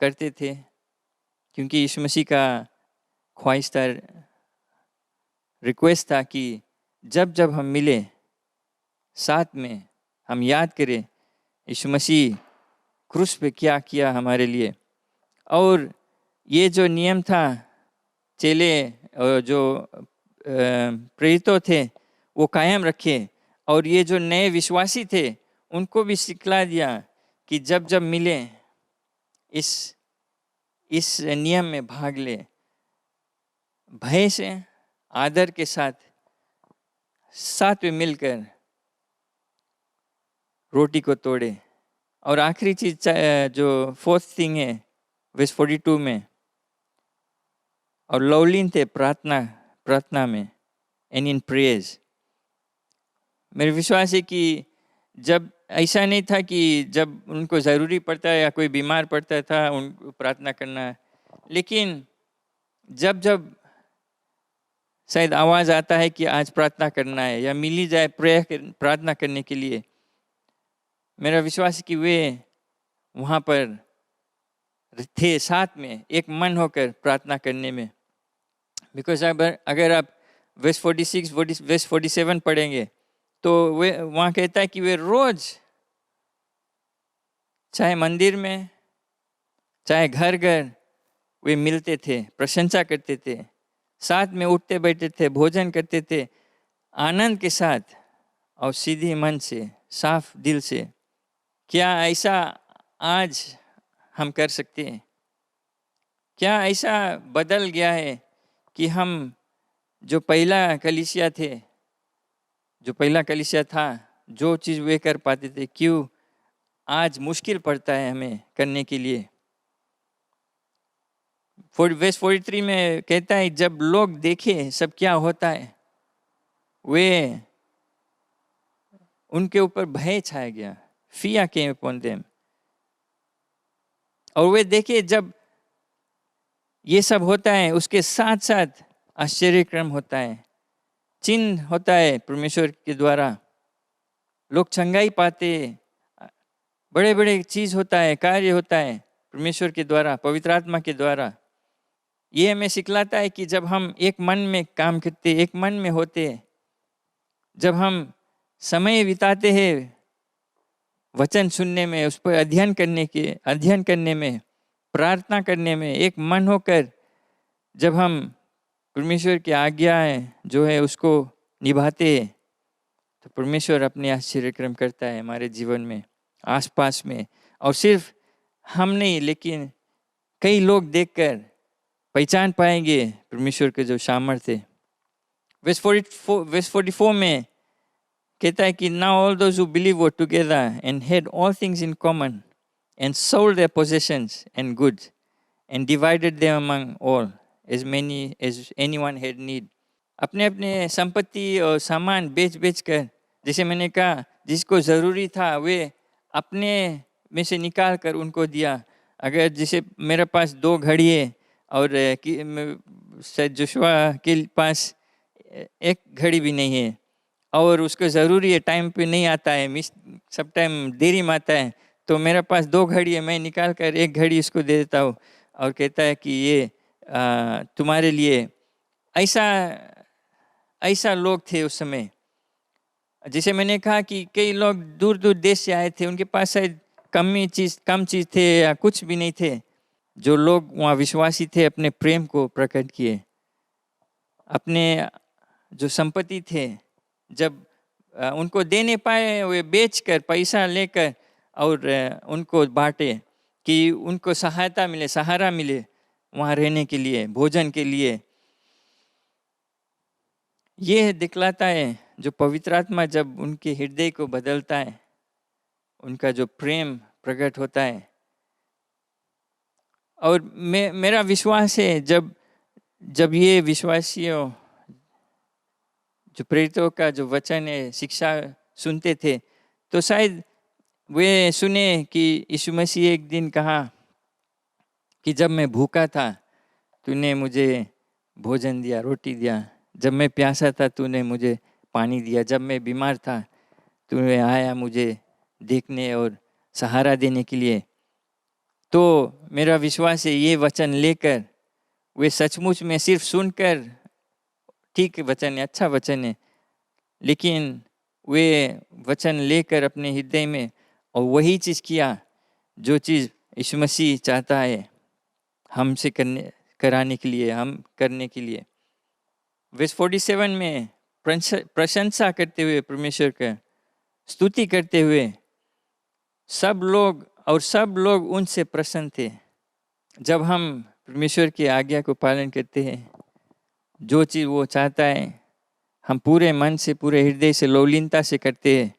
करते थे, क्योंकि यीशु मसीह का ख्वाहिश था, रिक्वेस्ट था कि जब जब हम मिले साथ में हम याद करें यीशु मसीह क्रूस पे क्या किया हमारे लिए। और ये जो नियम था चेले और जो प्रेरितों थे वो कायम रखे, और ये जो नए विश्वासी थे उनको भी सिखला दिया कि जब जब मिले इस नियम में भाग ले, भय से आदर के साथ में मिलकर रोटी को तोड़े। और आखिरी चीज जो फोर्थ थिंग है वर्स 42 में, और लवलीन थे प्रार्थना में, एंड इन प्रेयर्स। मेरे विश्वास है कि जब ऐसा नहीं था कि जब उनको ज़रूरी पड़ता है या कोई बीमार पड़ता था उनको प्रार्थना करना, लेकिन जब जब शायद आवाज़ आता है कि आज प्रार्थना करना है या मिली जाए प्रार्थना करने के लिए, मेरा विश्वास है कि वे वहाँ पर थे साथ में एक मन होकर प्रार्थना करने में। बिकॉज अगर आप वर्स 46 वर्स 47 पढ़ेंगे तो वे वहाँ कहता है कि वे रोज चाहे मंदिर में चाहे घर घर वे मिलते थे, प्रशंसा करते थे, साथ में उठते बैठते थे, भोजन करते थे आनंद के साथ और सीधे मन से, साफ दिल से। क्या ऐसा आज हम कर सकते हैं? क्या ऐसा बदल गया है कि हम जो पहला कलीसिया था, जो चीज़ वे कर पाते थे, क्यों आज मुश्किल पड़ता है हमें करने के लिए? वर्स 43 में कहता है जब लोग देखे सब क्या होता है, वे उनके ऊपर भय छाया गया, फिया केम अपॉन देम। और वे देखे जब ये सब होता है उसके साथ साथ आश्चर्यक्रम होता है, चिन्ह होता है परमेश्वर के द्वारा, लोग चंगाई पाते, बड़े बड़े चीज होता है, कार्य होता है परमेश्वर के द्वारा, पवित्र आत्मा के द्वारा। ये हमें सिखलाता है कि जब हम एक मन में काम करते, एक मन में होते, जब हम समय बिताते हैं वचन सुनने में, उस पर अध्ययन करने में, प्रार्थना करने में, एक मन होकर जब हम परमेश्वर की आज्ञाएं जो है उसको निभाते हैं, तो परमेश्वर अपने आश्चर्यक्रम करता है हमारे जीवन में, आसपास में। और सिर्फ हम नहीं, लेकिन कई लोग देखकर पहचान पाएंगे परमेश्वर के जो सामर्थ्य है। वर्स 44 में कहता है कि now all those who believe were together and had all things in common and sold their possessions and goods and divided them among all as many as anyone had need। अपने अपने संपत्ति और सामान बेच कर, जैसे मैंने कहा, जिसको ज़रूरी था वे अपने में से निकाल कर उनको दिया। अगर जैसे मेरे पास 2 घड़ी है और जोशुआ के पास एक घड़ी भी नहीं है और उसको ज़रूरी है, टाइम पे नहीं आता है, सब टाइम देरी में आता है, तो मेरे पास 2 घड़ी है, मैं निकाल कर एक घड़ी उसको दे देता हूँ और कहता है कि ये तुम्हारे लिए। ऐसा लोग थे उस समय। जैसे मैंने कहा कि कई लोग दूर दूर देश से आए थे, उनके पास शायद कम चीज़ थे या कुछ भी नहीं थे। जो लोग वहाँ विश्वासी थे अपने प्रेम को प्रकट किए। अपने जो संपत्ति थे जब उनको दे नहीं पाए, वे बेचकर पैसा लेकर और उनको बांटे कि उनको सहायता मिले, सहारा मिले वहाँ रहने के लिए, भोजन के लिए। ये दिखलाता है जो पवित्र आत्मा जब उनके हृदय को बदलता है, उनका जो प्रेम प्रकट होता है। और मेरा विश्वास है जब ये विश्वासियों जो प्रेरितों का जो वचन है, शिक्षा सुनते थे, तो शायद वे सुने कि यीशु मसीह एक दिन कहा कि जब मैं भूखा था तूने मुझे भोजन दिया, रोटी दिया, जब मैं प्यासा था तूने मुझे पानी दिया, जब मैं बीमार था तूने आया मुझे देखने और सहारा देने के लिए। तो मेरा विश्वास है ये वचन लेकर वे सचमुच में सिर्फ सुनकर, ठीक वचन है, अच्छा वचन है, लेकिन वे वचन लेकर अपने हृदय में और वही चीज़ किया जो चीज़ यीशु मसीह चाहता है हमसे कराने के लिए, हम करने के लिए। वर्स 47 में प्रशंसा करते हुए, परमेश्वर का स्तुति करते हुए सब लोग उनसे प्रसन्न थे। जब हम परमेश्वर की आज्ञा को पालन करते हैं, जो चीज़ वो चाहता है हम पूरे मन से, पूरे हृदय से, लौलीनता से करते हैं,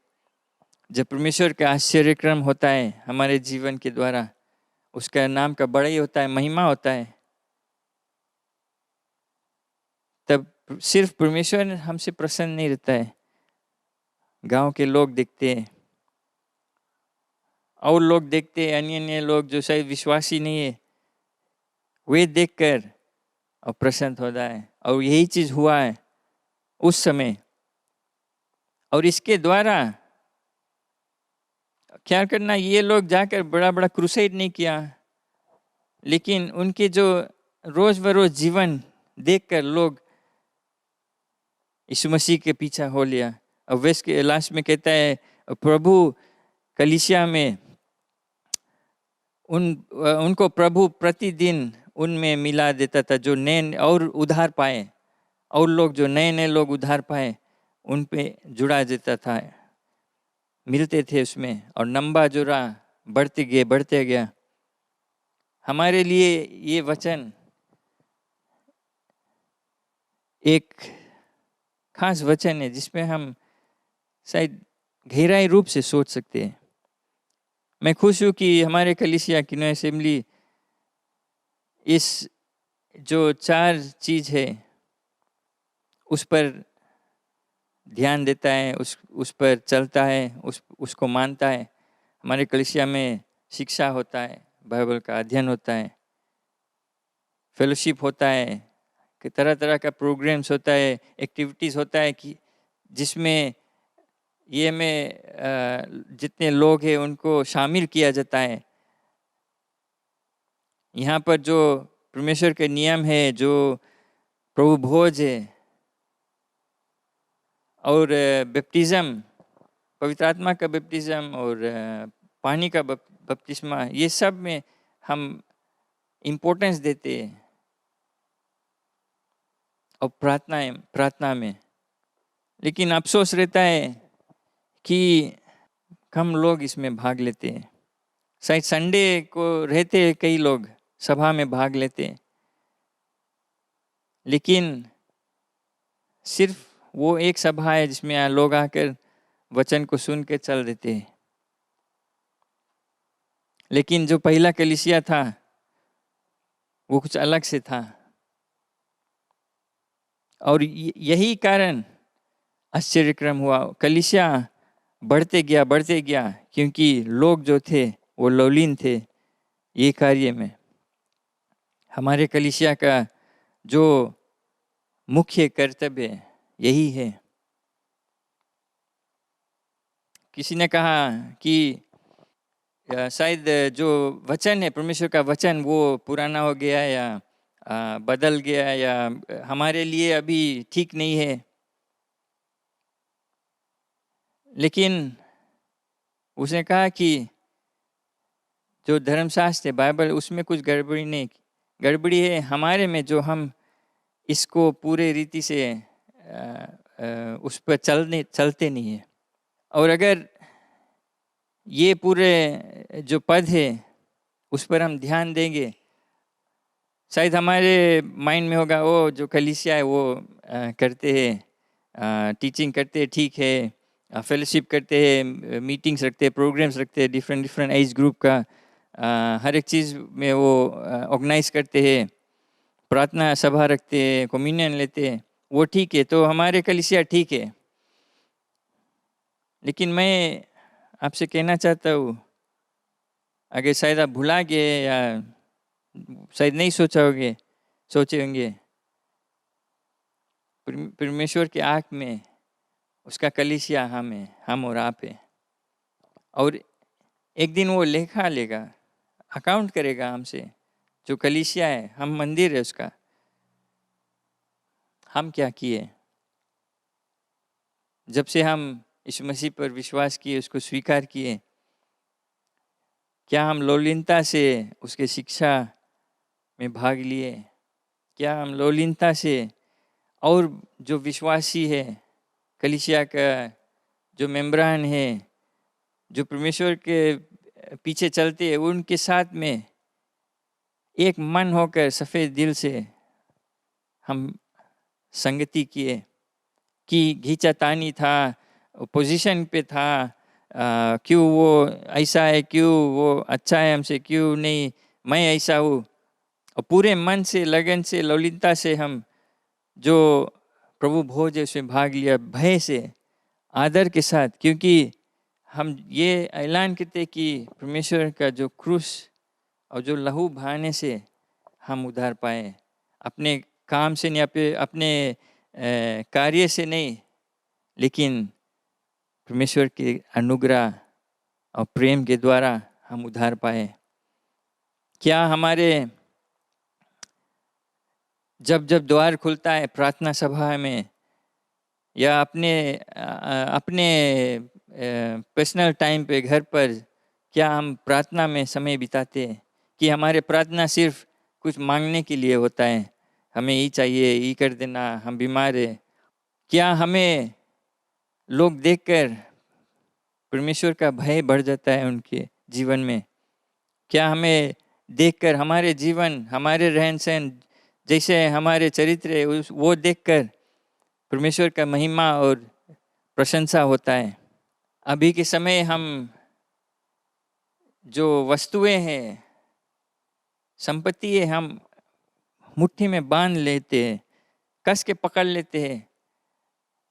जब परमेश्वर का आश्चर्यक्रम होता है हमारे जीवन के द्वारा, उसका नाम का बड़ाई होता है, महिमा होता है, तब सिर्फ परमेश्वर हमसे प्रसन्न नहीं रहता है, गांव के लोग देखते हैं और लोग देखते हैं, अन्य लोग जो शायद विश्वासी नहीं है, वे देखकर और प्रसन्न होता है। और यही चीज़ हुआ है उस समय। और इसके द्वारा ख्याल करना, ये लोग जाकर बड़ा बड़ा क्रूसेड नहीं किया, लेकिन उनके जो रोज बरोज जीवन देखकर लोग यीशु मसीह के पीछा हो लिया। और वेस के लास्ट में कहता है प्रभु कलीसिया में उनको प्रभु प्रतिदिन उनमें मिला देता था, जो नए और उधार पाए, और लोग जो नए लोग उधार पाए उन पे जुड़ा देता था, मिलते थे उसमें, और लंबा जोड़ा बढ़ते गया। हमारे लिए ये वचन एक खास वचन है जिसमें हम शायद गहराई रूप से सोच सकते हैं। मैं खुश हूँ कि हमारे कलीसिया किनो असेंबली इस जो 4 चीज़ है उस पर ध्यान देता है, उस पर चलता है, उसको मानता है। हमारे कलीसिया में शिक्षा होता है, बाइबल का अध्ययन होता है, फेलोशिप होता है, कि तरह तरह का प्रोग्राम्स होता है, एक्टिविटीज़ होता है कि जिसमें ये में जितने लोग हैं उनको शामिल किया जाता है। यहाँ पर जो परमेश्वर के नियम है, जो प्रभु भोज है और बैप्टिज्म, पवित्र आत्मा का बैप्टिज्म और पानी का बपतिस्मा, ये सब में हम इम्पोर्टेंस देते हैं। और प्रार्थना में लेकिन अफसोस रहता है कि कम लोग इसमें भाग लेते हैं। शायद संडे को रहते कई लोग सभा में भाग लेते हैं, लेकिन सिर्फ वो एक सभा है जिसमें लोग आकर वचन को सुन के चल देते हैं। लेकिन जो पहला कलीसिया था वो कुछ अलग से था, और यही कारण आश्चर्यक्रम हुआ। कलीसिया बढ़ते गया क्योंकि लोग जो थे वो लौलीन थे ये कार्य में। हमारे कलीसिया का जो मुख्य कर्तव्य यही है। किसी ने कहा कि शायद जो वचन है, परमेश्वर का वचन, वो पुराना हो गया या बदल गया या हमारे लिए अभी ठीक नहीं है। लेकिन उसने कहा कि जो धर्मशास्त्र है, बाइबल, उसमें कुछ गड़बड़ी नहीं, गड़बड़ी है हमारे में, जो हम इसको पूरे रीति से उस पर चलते नहीं है। और अगर ये पूरे जो पद है उस पर हम ध्यान देंगे, शायद हमारे माइंड में होगा वो जो कलीसिया है वो करते हैं, टीचिंग करते हैं, ठीक है, फेलोशिप करते हैं, मीटिंग्स रखते हैं, प्रोग्राम्स रखते हैं, डिफरेंट एज ग्रुप का हर एक चीज़ में वो ऑर्गेनाइज करते हैं, प्रार्थना सभा रखते हैं, कम्युनियन लेते हैं, वो ठीक है, तो हमारे कलीसिया ठीक है। लेकिन मैं आपसे कहना चाहता हूँ, अगर शायद आप भुला गए या शायद नहीं सोचे होंगे, परमेश्वर के आँख में उसका कलीसिया हम और आप है। और एक दिन वो लेखा लेगा, अकाउंट करेगा हमसे। जो कलीसिया है, हम मंदिर है उसका, हम क्या किए जब से हम यीशु मसीह पर विश्वास किए, उसको स्वीकार किए। क्या हम लौलीनता से उसके शिक्षा में भाग लिए? क्या हम लौलीनता से, और जो विश्वासी है, कलीसिया का जो मेंबरान है, जो परमेश्वर के पीछे चलते हैं, उनके साथ में एक मन होकर सफ़ेद दिल से हम संगति किए? कि घींचातानी था, पोजीशन पे था, क्यों वो ऐसा है, क्यों वो अच्छा है हमसे, क्यों नहीं मैं ऐसा हूँ। और पूरे मन से, लगन से, लौलीनता से हम जो प्रभु भोज है उसमें भाग लिया, भय से, आदर के साथ, क्योंकि हम ये ऐलान करते कि परमेश्वर का जो क्रूस और जो लहू बहाने से हम उद्धार पाए, अपने काम से नहीं, अपने कार्य से नहीं, लेकिन परमेश्वर के अनुग्रह और प्रेम के द्वारा हम उद्धार पाए। क्या हमारे जब द्वार खुलता है प्रार्थना सभा में या अपने पर्सनल टाइम पे घर पर, क्या हम प्रार्थना में समय बिताते हैं? कि हमारे प्रार्थना सिर्फ कुछ मांगने के लिए होता है, हमें ये चाहिए, ये कर देना, हम बीमार है? क्या हमें लोग देखकर परमेश्वर का भय बढ़ जाता है उनके जीवन में? क्या हमें देखकर हमारे जीवन, हमारे रहन सहन, जैसे हमारे चरित्र है, वो देखकर परमेश्वर का महिमा और प्रशंसा होता है? अभी के समय हम जो वस्तुएं हैं, संपत्ति है, हम मुट्ठी में बांध लेते हैं, कस के पकड़ लेते हैं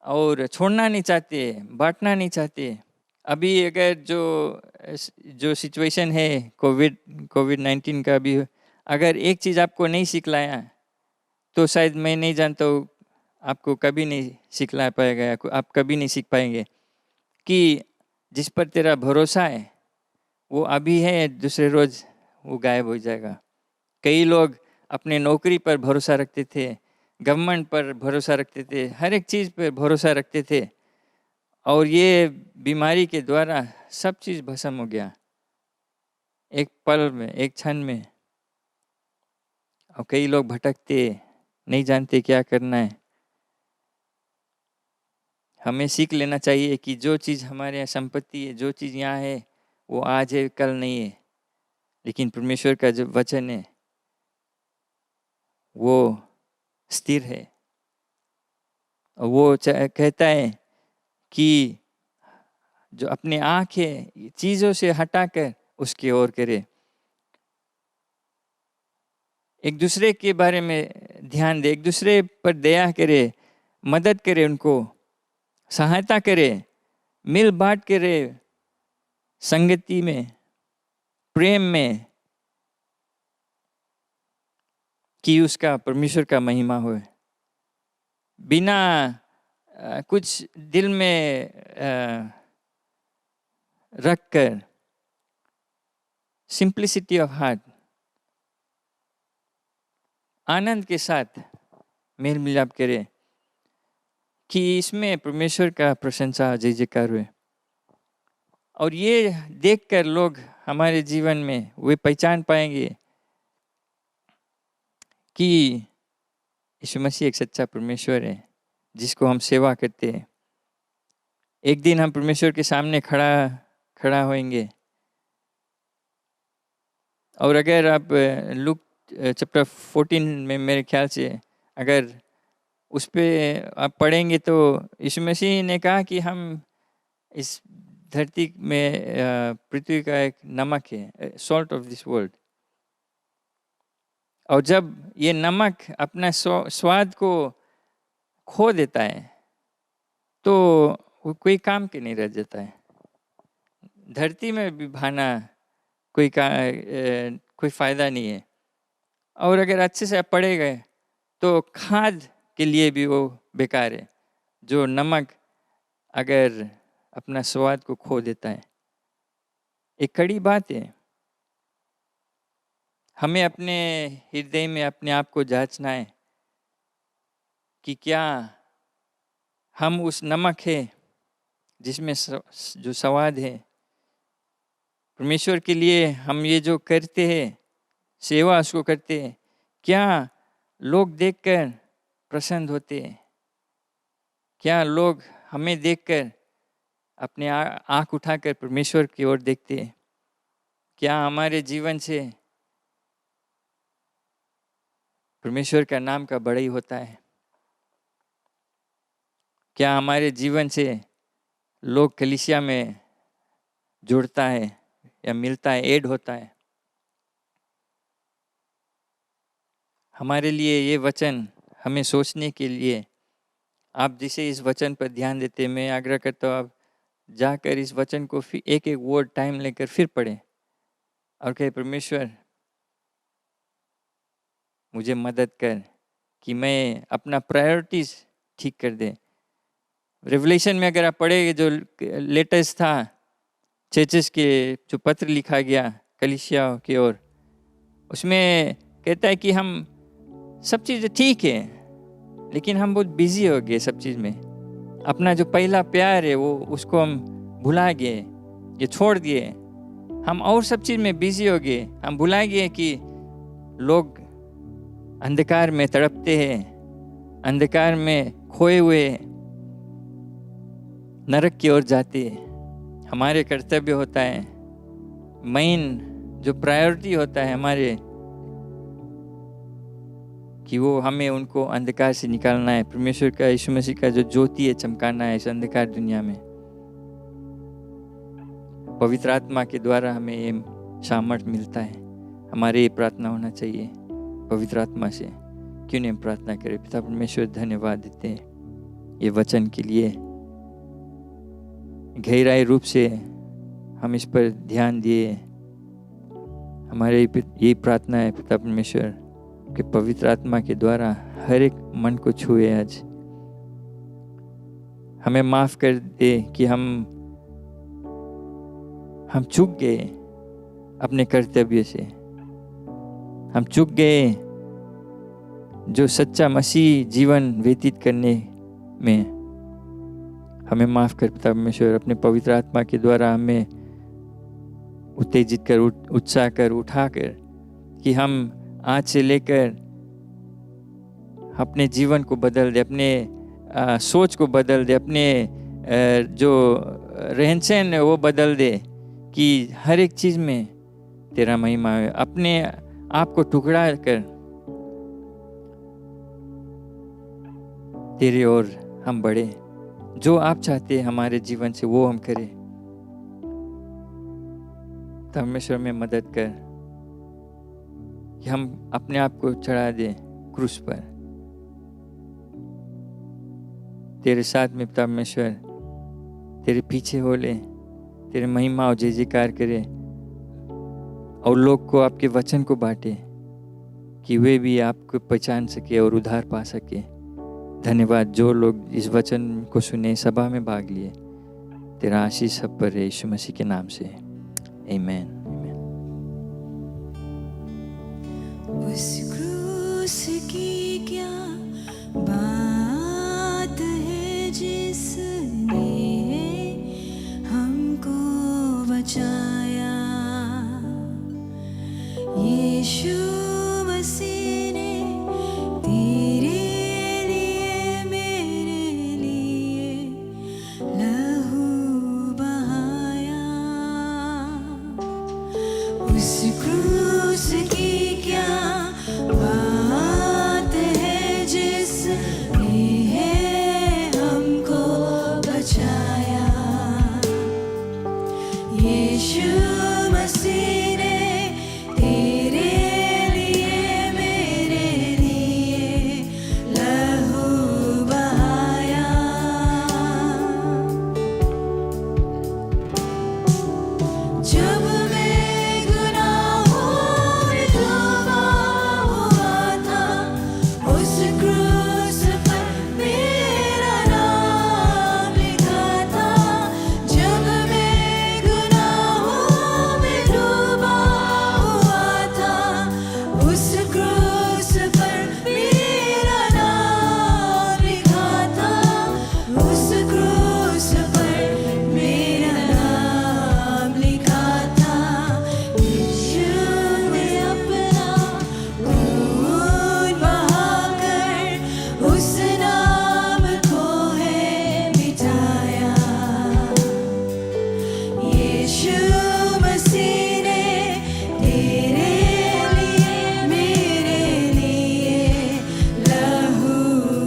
और छोड़ना नहीं चाहते, बांटना नहीं चाहते। अभी अगर जो सिचुएशन है कोविड-19 का, भी अगर एक चीज़ आपको नहीं सिखलाया तो शायद मैं नहीं जानता हूँ, आपको कभी नहीं सिखला पाएगा, आप कभी नहीं सीख पाएंगे कि जिस पर तेरा भरोसा है वो अभी है, दूसरे रोज़ वो गायब हो जाएगा। कई लोग अपने नौकरी पर भरोसा रखते थे, गवर्नमेंट पर भरोसा रखते थे, हर एक चीज़ पर भरोसा रखते थे, और ये बीमारी के द्वारा सब चीज़ भस्म हो गया एक पल में, एक क्षण में। और कई लोग भटकते, नहीं जानते क्या करना है। हमें सीख लेना चाहिए कि जो चीज़ हमारे यहाँ संपत्ति है, जो चीज़ यहाँ है, वो आज है, कल नहीं है। लेकिन परमेश्वर का जो वचन है वो स्थिर है, और वो कहता है कि जो अपने आँखें चीज़ों से हटाकर उसकी ओर करे, एक दूसरे के बारे में ध्यान दे, एक दूसरे पर दया करे, मदद करे, उनको सहायता करे, मिल बांट करे संगति में, प्रेम में कि उसका परमेश्वर का महिमा हो, बिना कुछ दिल में रखकर, सिंप्लिसिटी ऑफ हार्ट, आनंद के साथ मेल मिलाप करें कि इसमें परमेश्वर का प्रशंसा जय जयकार हुए। और ये देखकर लोग हमारे जीवन में वे पहचान पाएंगे कि यीशु मसीह एक सच्चा परमेश्वर है जिसको हम सेवा करते हैं। एक दिन हम परमेश्वर के सामने खड़ा होंगे। और अगर आप लूक चैप्टर 14 में मेरे ख्याल से अगर उस पर आप पढ़ेंगे तो यीशु मसीह ने कहा कि हम इस धरती में पृथ्वी का एक नमक है, सॉल्ट ऑफ दिस वर्ल्ड। और जब ये नमक अपना स्वाद को खो देता है तो वो कोई काम के नहीं रह जाता है। धरती में भी भाना कोई फ़ायदा नहीं है। और अगर अच्छे से आप पढ़े गए तो खाद के लिए भी वो बेकार है, जो नमक अगर अपना स्वाद को खो देता है। एक कड़ी बात है, हमें अपने हृदय में अपने आप को जांचना है कि क्या हम उस नमक है जिसमें जो स्वाद है। परमेश्वर के लिए हम ये जो करते हैं, सेवा उसको करते हैं, क्या लोग देखकर प्रसन्न होते हैं? क्या लोग हमें देखकर अपने आँख उठाकर परमेश्वर की ओर देखते हैं? क्या हमारे जीवन से परमेश्वर का नाम का बड़ाई होता है? क्या हमारे जीवन से लोग कलीसिया में जुड़ता है या मिलता है, ऐड होता है? हमारे लिए ये वचन हमें सोचने के लिए, आप जिसे इस वचन पर ध्यान देते, मैं आग्रह करता हूँ आप जाकर इस वचन को फिर एक एक वर्ड टाइम लेकर फिर पढ़ें और कहे परमेश्वर मुझे मदद कर कि मैं अपना प्रायोरिटीज ठीक कर दे। रेवलेशन में अगर आप पढ़ेंगे जो लेटेस्ट था, चर्चेस के जो पत्र लिखा गया कलीसिया की ओर, उसमें कहता है कि हम सब चीज़ें ठीक है लेकिन हम बहुत बिजी हो गए सब चीज़ में। अपना जो पहला प्यार है वो उसको हम भुला गए, ये छोड़ दिए। हम और सब चीज़ में बिजी हो गए। हम भुला गए कि लोग अंधकार में तड़पते हैं, अंधकार में खोए हुए नरक की ओर जाते हैं। हमारे कर्तव्य होता है, मेन जो प्रायोरिटी होता है हमारे, कि वो हमें उनको अंधकार से निकालना है। परमेश्वर का, यीशु मसीह का जो ज्योति है चमकाना है इस अंधकार दुनिया में। पवित्र आत्मा के द्वारा हमें ये सामर्थ मिलता है। हमारे ये प्रार्थना होना चाहिए पवित्र आत्मा से। क्यों नहीं हम प्रार्थना करें? पिता परमेश्वर धन्यवाद देते हैं ये वचन के लिए। गहराई रूप से हम इस पर ध्यान दिए। हमारे ये प्रार्थना है पिता परमेश्वर कि पवित्र आत्मा के द्वारा हर एक मन को छुए। आज हमें माफ कर दे कि हम चूक गए अपने कर्तव्य से। हम चूक गए जो सच्चा मसीह जीवन व्यतीत करने में। हमें माफ कर पिता परमेश्वर। अपने पवित्र आत्मा के द्वारा हमें उत्तेजित कर, उत्साह कर, उठा कर कि हम आज से लेकर अपने जीवन को बदल दे, अपने सोच को बदल दे, अपने जो रहन सहन है वो बदल दे कि हर एक चीज़ में तेरा महिमा है। अपने आप को टुकड़ा कर तेरे ओर हम बढ़े। जो आप चाहते हैं हमारे जीवन से वो हम करें। परमेश्वर में मदद कर कि हम अपने आप को चढ़ा दें क्रूस पर तेरे साथ में। परमेश्वर तेरे पीछे हो ले, तेरे महिमा और जय जयकार करे। और लोग को आपके वचन को बांटे कि वे भी आपको पहचान सके और उद्धार पा सके। धन्यवाद जो लोग इस वचन को सुने, सभा में भाग लिए। तेरा आशीष सब पर है, यीशु मसीह के नाम से, आमीन। उस क्रूस की क्या बात है जिसने हमको बचाया। यीशु मसीह ने तेरे लिए मेरे लिए लहू बहाया। उस क्रूस की क्या बात है जिसने हमको बचाया। यीशु मसीह ने तेरे लिए मेरे लिए लहू बहाया। जब मैं गुनाहों में डूबा हुआ था, उस क्रूस पर मेरा नाम लिखा था। जब मैं गुनाहों में डूबा हुआ था, उस क्रूस पर मेरा नाम लिखा था। उस क्रूस पर मेरा नाम लिखा था। यीशु ने अपना खून बहाकर उस नाम को है मिटाया। यीशु मसीह ने तेरे लिए मेरे लिए लहू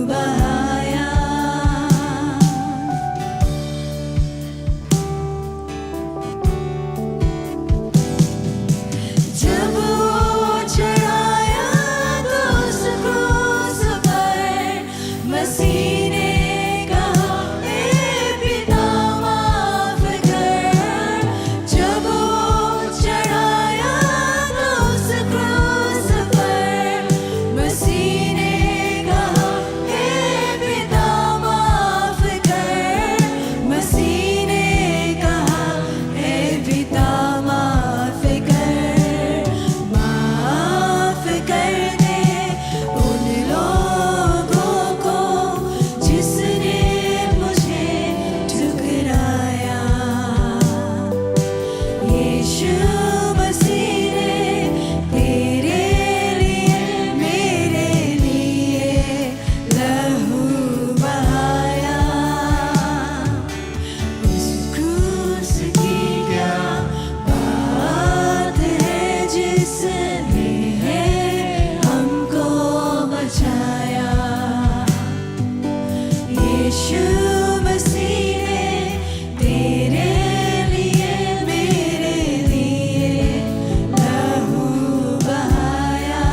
बहाया। जब वो चढ़ाया तो उस क्रूस पर मसीह ने कहा, हे पिता माफ कर। जब वो चढ़ाया तो उस क्रूस पर मसीह ने कहा, हे पिता माफ कर। मसीह ने कहा, हे पिता माफ कर। माफ कर दे उन लोगों को जिसने मुझे ठुकराया। यीशु मसीह ने तेरे लिए मेरे लिए लहू बहाया। उस क्रूस की क्या बात है जिसने हमको बचाया। यीशु मसीह ने तेरे लिए मेरे लिए लहू बहाया।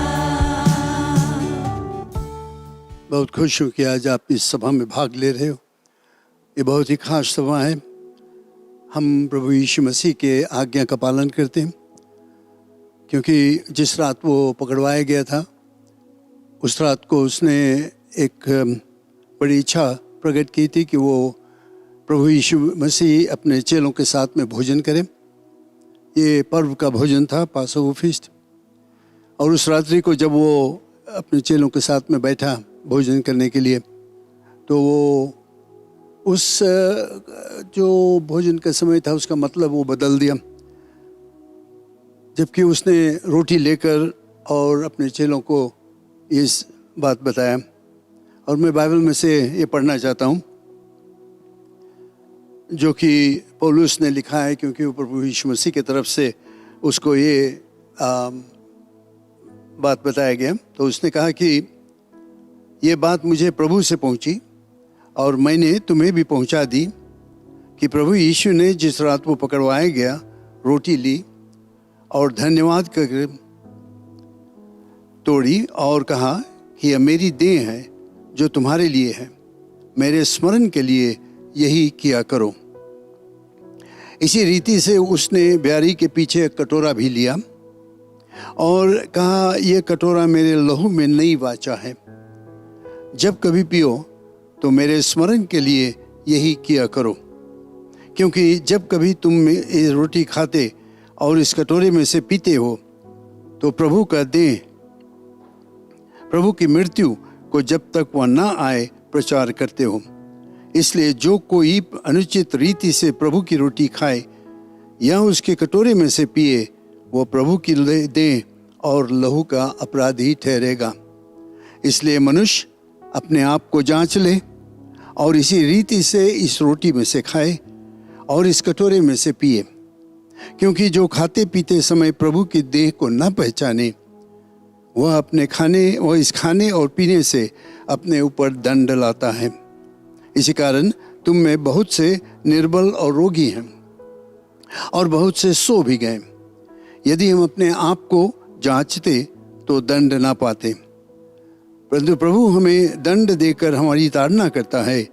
बहुत खुश हूँ कि आज आप इस सभा में भाग ले रहे हो। ये बहुत ही खास सभा है। हम प्रभु यीशु मसीह के आज्ञा का पालन करते हैं, क्योंकि जिस रात वो पकड़वाया गया था, उस रात को उसने एक बड़ी इच्छा प्रकट की थी कि वो प्रभु यीशु मसीह अपने चेलों के साथ में भोजन करें। ये पर्व का भोजन था, पासओवर फीस्ट। और उस रात्रि को जब वो अपने चेलों के साथ में बैठा भोजन करने के लिए, तो वो उस जो भोजन का समय था उसका मतलब वो बदल दिया। जबकि उसने रोटी लेकर और अपने चेलों को इस बात बताया। और मैं बाइबल में से ये पढ़ना चाहता हूँ जो कि पौलुस ने लिखा है, क्योंकि वो प्रभु यीशु मसीह की तरफ से उसको ये बात बताया गया। तो उसने कहा कि ये बात मुझे प्रभु से पहुंची और मैंने तुम्हें भी पहुंचा दी कि प्रभु यीशु ने जिस रात वो पकड़वाया गया रोटी ली और धन्यवाद करके तोड़ी और कहा कि यह मेरी देह है जो तुम्हारे लिए है, मेरे स्मरण के लिए यही किया करो। इसी रीति से उसने ब्यारी के पीछे एक कटोरा भी लिया और कहा, ये कटोरा मेरे लहू में नई वाचा है, जब कभी पियो तो मेरे स्मरण के लिए यही किया करो। क्योंकि जब कभी तुम ये रोटी खाते और इस कटोरे में से पीते हो तो प्रभु का देह, प्रभु की मृत्यु को जब तक वह न आए प्रचार करते हो। इसलिए जो कोई अनुचित रीति से प्रभु की रोटी खाए या उसके कटोरे में से पिए, वो प्रभु की देह और लहू का अपराधी ठहरेगा। इसलिए मनुष्य अपने आप को जांच ले और इसी रीति से इस रोटी में से खाए और इस कटोरे में से पिए। क्योंकि जो खाते पीते समय प्रभु की देह को न पहचाने, वह इस खाने और पीने से अपने ऊपर दंड लाता है। इसी कारण तुम में बहुत से निर्बल और रोगी हैं और बहुत से सो भी गए। यदि हम अपने आप को जांचते तो दंड ना पाते, परंतु प्रभु हमें दंड देकर हमारी ताड़ना करता है,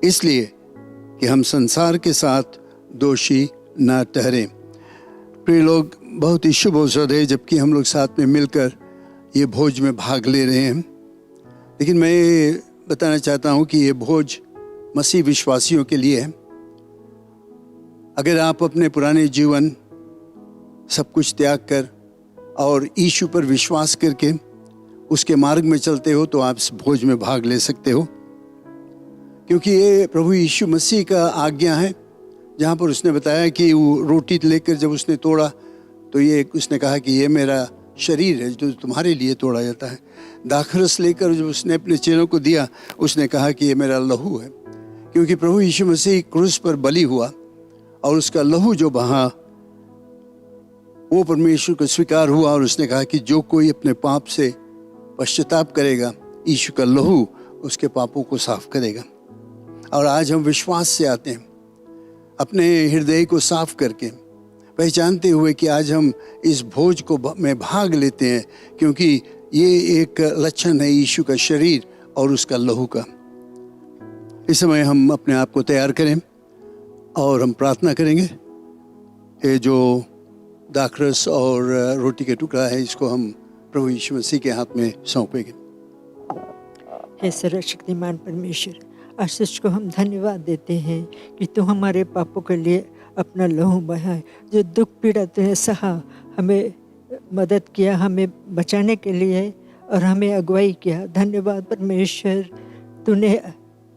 इसलिए कि हम संसार के साथ दोषी न ठहरें। प्रिय लोग, बहुत ही शुभ अवसर है जबकि हम लोग साथ में मिलकर ये भोज में भाग ले रहे हैं। लेकिन मैं ये बताना चाहता हूँ कि ये भोज मसीह विश्वासियों के लिए है। अगर आप अपने पुराने जीवन सब कुछ त्याग कर और यीशु पर विश्वास करके उसके मार्ग में चलते हो तो आप इस भोज में भाग ले सकते हो, क्योंकि ये प्रभु यीशु मसीह का आज्ञा है। जहाँ पर उसने बताया कि वो रोटी लेकर जब उसने तोड़ा तो ये उसने कहा कि ये मेरा शरीर है जो तुम्हारे लिए तोड़ा जाता है। दाखरस लेकर जब उसने अपने चेलों को दिया, उसने कहा कि ये मेरा लहू है, क्योंकि प्रभु यीशु मसीह क्रूस पर बलि हुआ और उसका लहू जो बहा वो परमेश्वर को स्वीकार हुआ। और उसने कहा कि जो कोई अपने पाप से पश्चाताप करेगा, यीशु का लहू उसके पापों को साफ करेगा। और आज हम विश्वास से आते हैं, अपने हृदय को साफ करके, पहचानते हुए कि आज हम इस भोज को में भाग लेते हैं, क्योंकि ये एक लक्षण है यीशु का शरीर और उसका लहू का। इस समय हम अपने आप को तैयार करें और हम प्रार्थना करेंगे। ये जो दाखरस और रोटी का टुकड़ा है, इसको हम प्रभु यीशु मसीह के हाथ में सौंपेंगे। हे सर्वशक्तिमान परमेश्वर, आशीष को हम धन्यवाद देते हैं कि तू हमारे पापों के लिए अपना लहू बहाए, जो दुख पीड़ा तूने सहा, हमें मदद किया, हमें बचाने के लिए और हमें अगुवाई किया। धन्यवाद परमेश्वर, तूने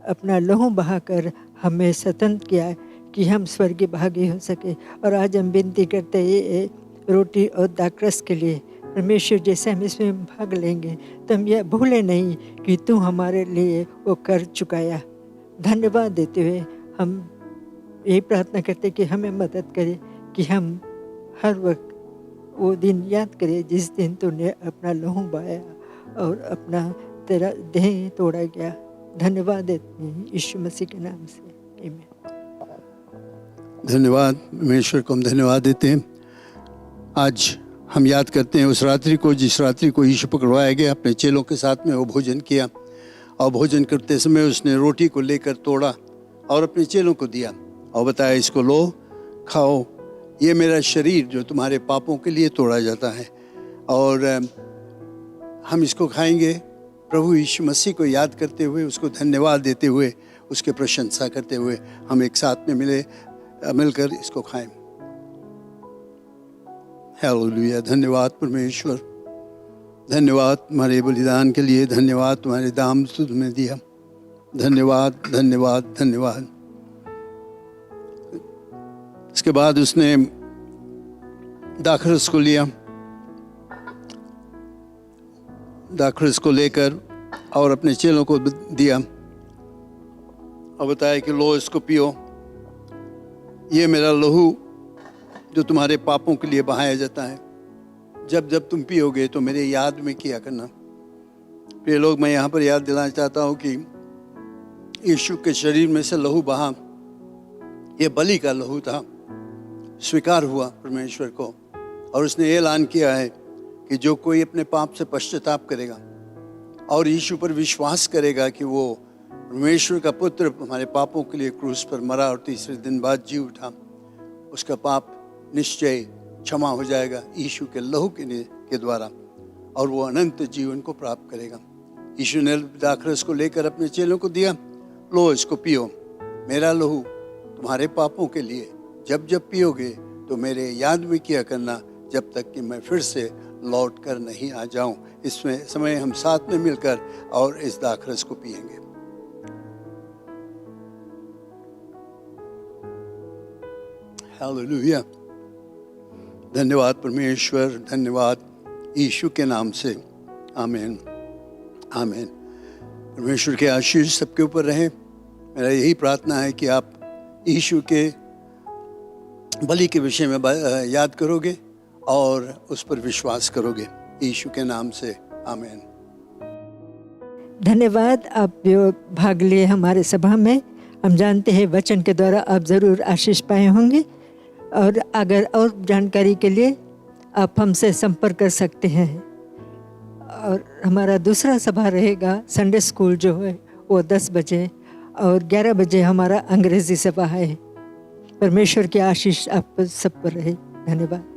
अपना लहू बहाकर हमें स्वतंत्र किया कि हम स्वर्गीय भागी हो सके। और आज हम विनती करते हैं रोटी और दाखरस के लिए, परमेश्वर जैसे हम इसमें भाग लेंगे तो हम यह भूले नहीं कि तू हमारे लिए वो कर चुकाया। धन्यवाद देते हुए हम यही प्रार्थना करते कि हमें मदद करे कि हम हर वक्त वो दिन याद करें जिस दिन तूने अपना लहू बहाया और अपना तेरा देह तोड़ा गया। धन्यवाद देते हैं यीशु मसीह के नाम से, आमीन। धन्यवाद, परमेश्वर को हम धन्यवाद देते हैं। आज हम याद करते हैं उस रात्रि को जिस रात्रि को यीशु पकड़वाया गया। अपने चेलों के साथ में वो भोजन किया और भोजन करते समय उसने रोटी को लेकर तोड़ा और अपने चेलों को दिया और बताया, इसको लो, खाओ, ये मेरा शरीर जो तुम्हारे पापों के लिए तोड़ा जाता है। और हम इसको खाएंगे प्रभु यीशु मसीह को याद करते हुए, उसको धन्यवाद देते हुए, उसके प्रशंसा करते हुए हम एक साथ में मिलकर इसको खाएं। हालेलुया। धन्यवाद परमेश्वर, धन्यवाद तुम्हारे बलिदान के लिए, धन्यवाद तुम्हारे दाम तुमने दिया। धन्यवाद धन्यवाद धन्यवाद। इसके बाद उसने दाखरस को लिया, दाखरस को लेकर और अपने चेलों को दिया और बताया कि लो, इसको पियो, ये मेरा लहू जो तुम्हारे पापों के लिए बहाया जाता है। जब जब तुम पियोगे तो मेरे याद में किया करना। प्रिय लोग, मैं यहाँ पर याद दिलाना चाहता हूँ कि यीशु के शरीर में से लहू बहा, ये बलि का लहू था, स्वीकार हुआ परमेश्वर को। और उसने ये ऐलान किया है कि जो कोई अपने पाप से पश्चाताप करेगा और यीशु पर विश्वास करेगा कि वो परमेश्वर का पुत्र हमारे पापों के लिए क्रूस पर मरा और तीसरे दिन बाद जी उठा, उसका पाप निश्चय क्षमा हो जाएगा यीशु के लहू के के द्वारा, और वो अनंत जीवन को प्राप्त करेगा। यीशु ने दाखरस को लेकर अपने चेलों को दिया, लो इसको पियो, मेरा लहू तुम्हारे पापों के लिए, जब जब पियोगे तो मेरे याद में किया करना, जब तक कि मैं फिर से लौट कर नहीं आ जाऊं। इसमें समय हम साथ में मिलकर और इस दाखरस को पिएंगे। हालेलुया। धन्यवाद परमेश्वर, धन्यवाद यीशु के नाम से, आमीन आमीन। परमेश्वर के आशीष सबके ऊपर रहे। मेरा यही प्रार्थना है कि आप यीशु के बलि के विषय में याद करोगे और उस पर विश्वास करोगे, यीशु के नाम से, आमीन। धन्यवाद, आप जो भाग लिए हमारे सभा में। हम जानते हैं वचन के द्वारा आप ज़रूर आशीष पाए होंगे, और अगर और जानकारी के लिए आप हमसे संपर्क कर सकते हैं। और हमारा दूसरा सभा रहेगा संडे स्कूल जो है वो 10 बजे, और 11 बजे हमारा अंग्रेजी सभा है। परमेश्वर की आशीष आप सब पर रहे। धन्यवाद।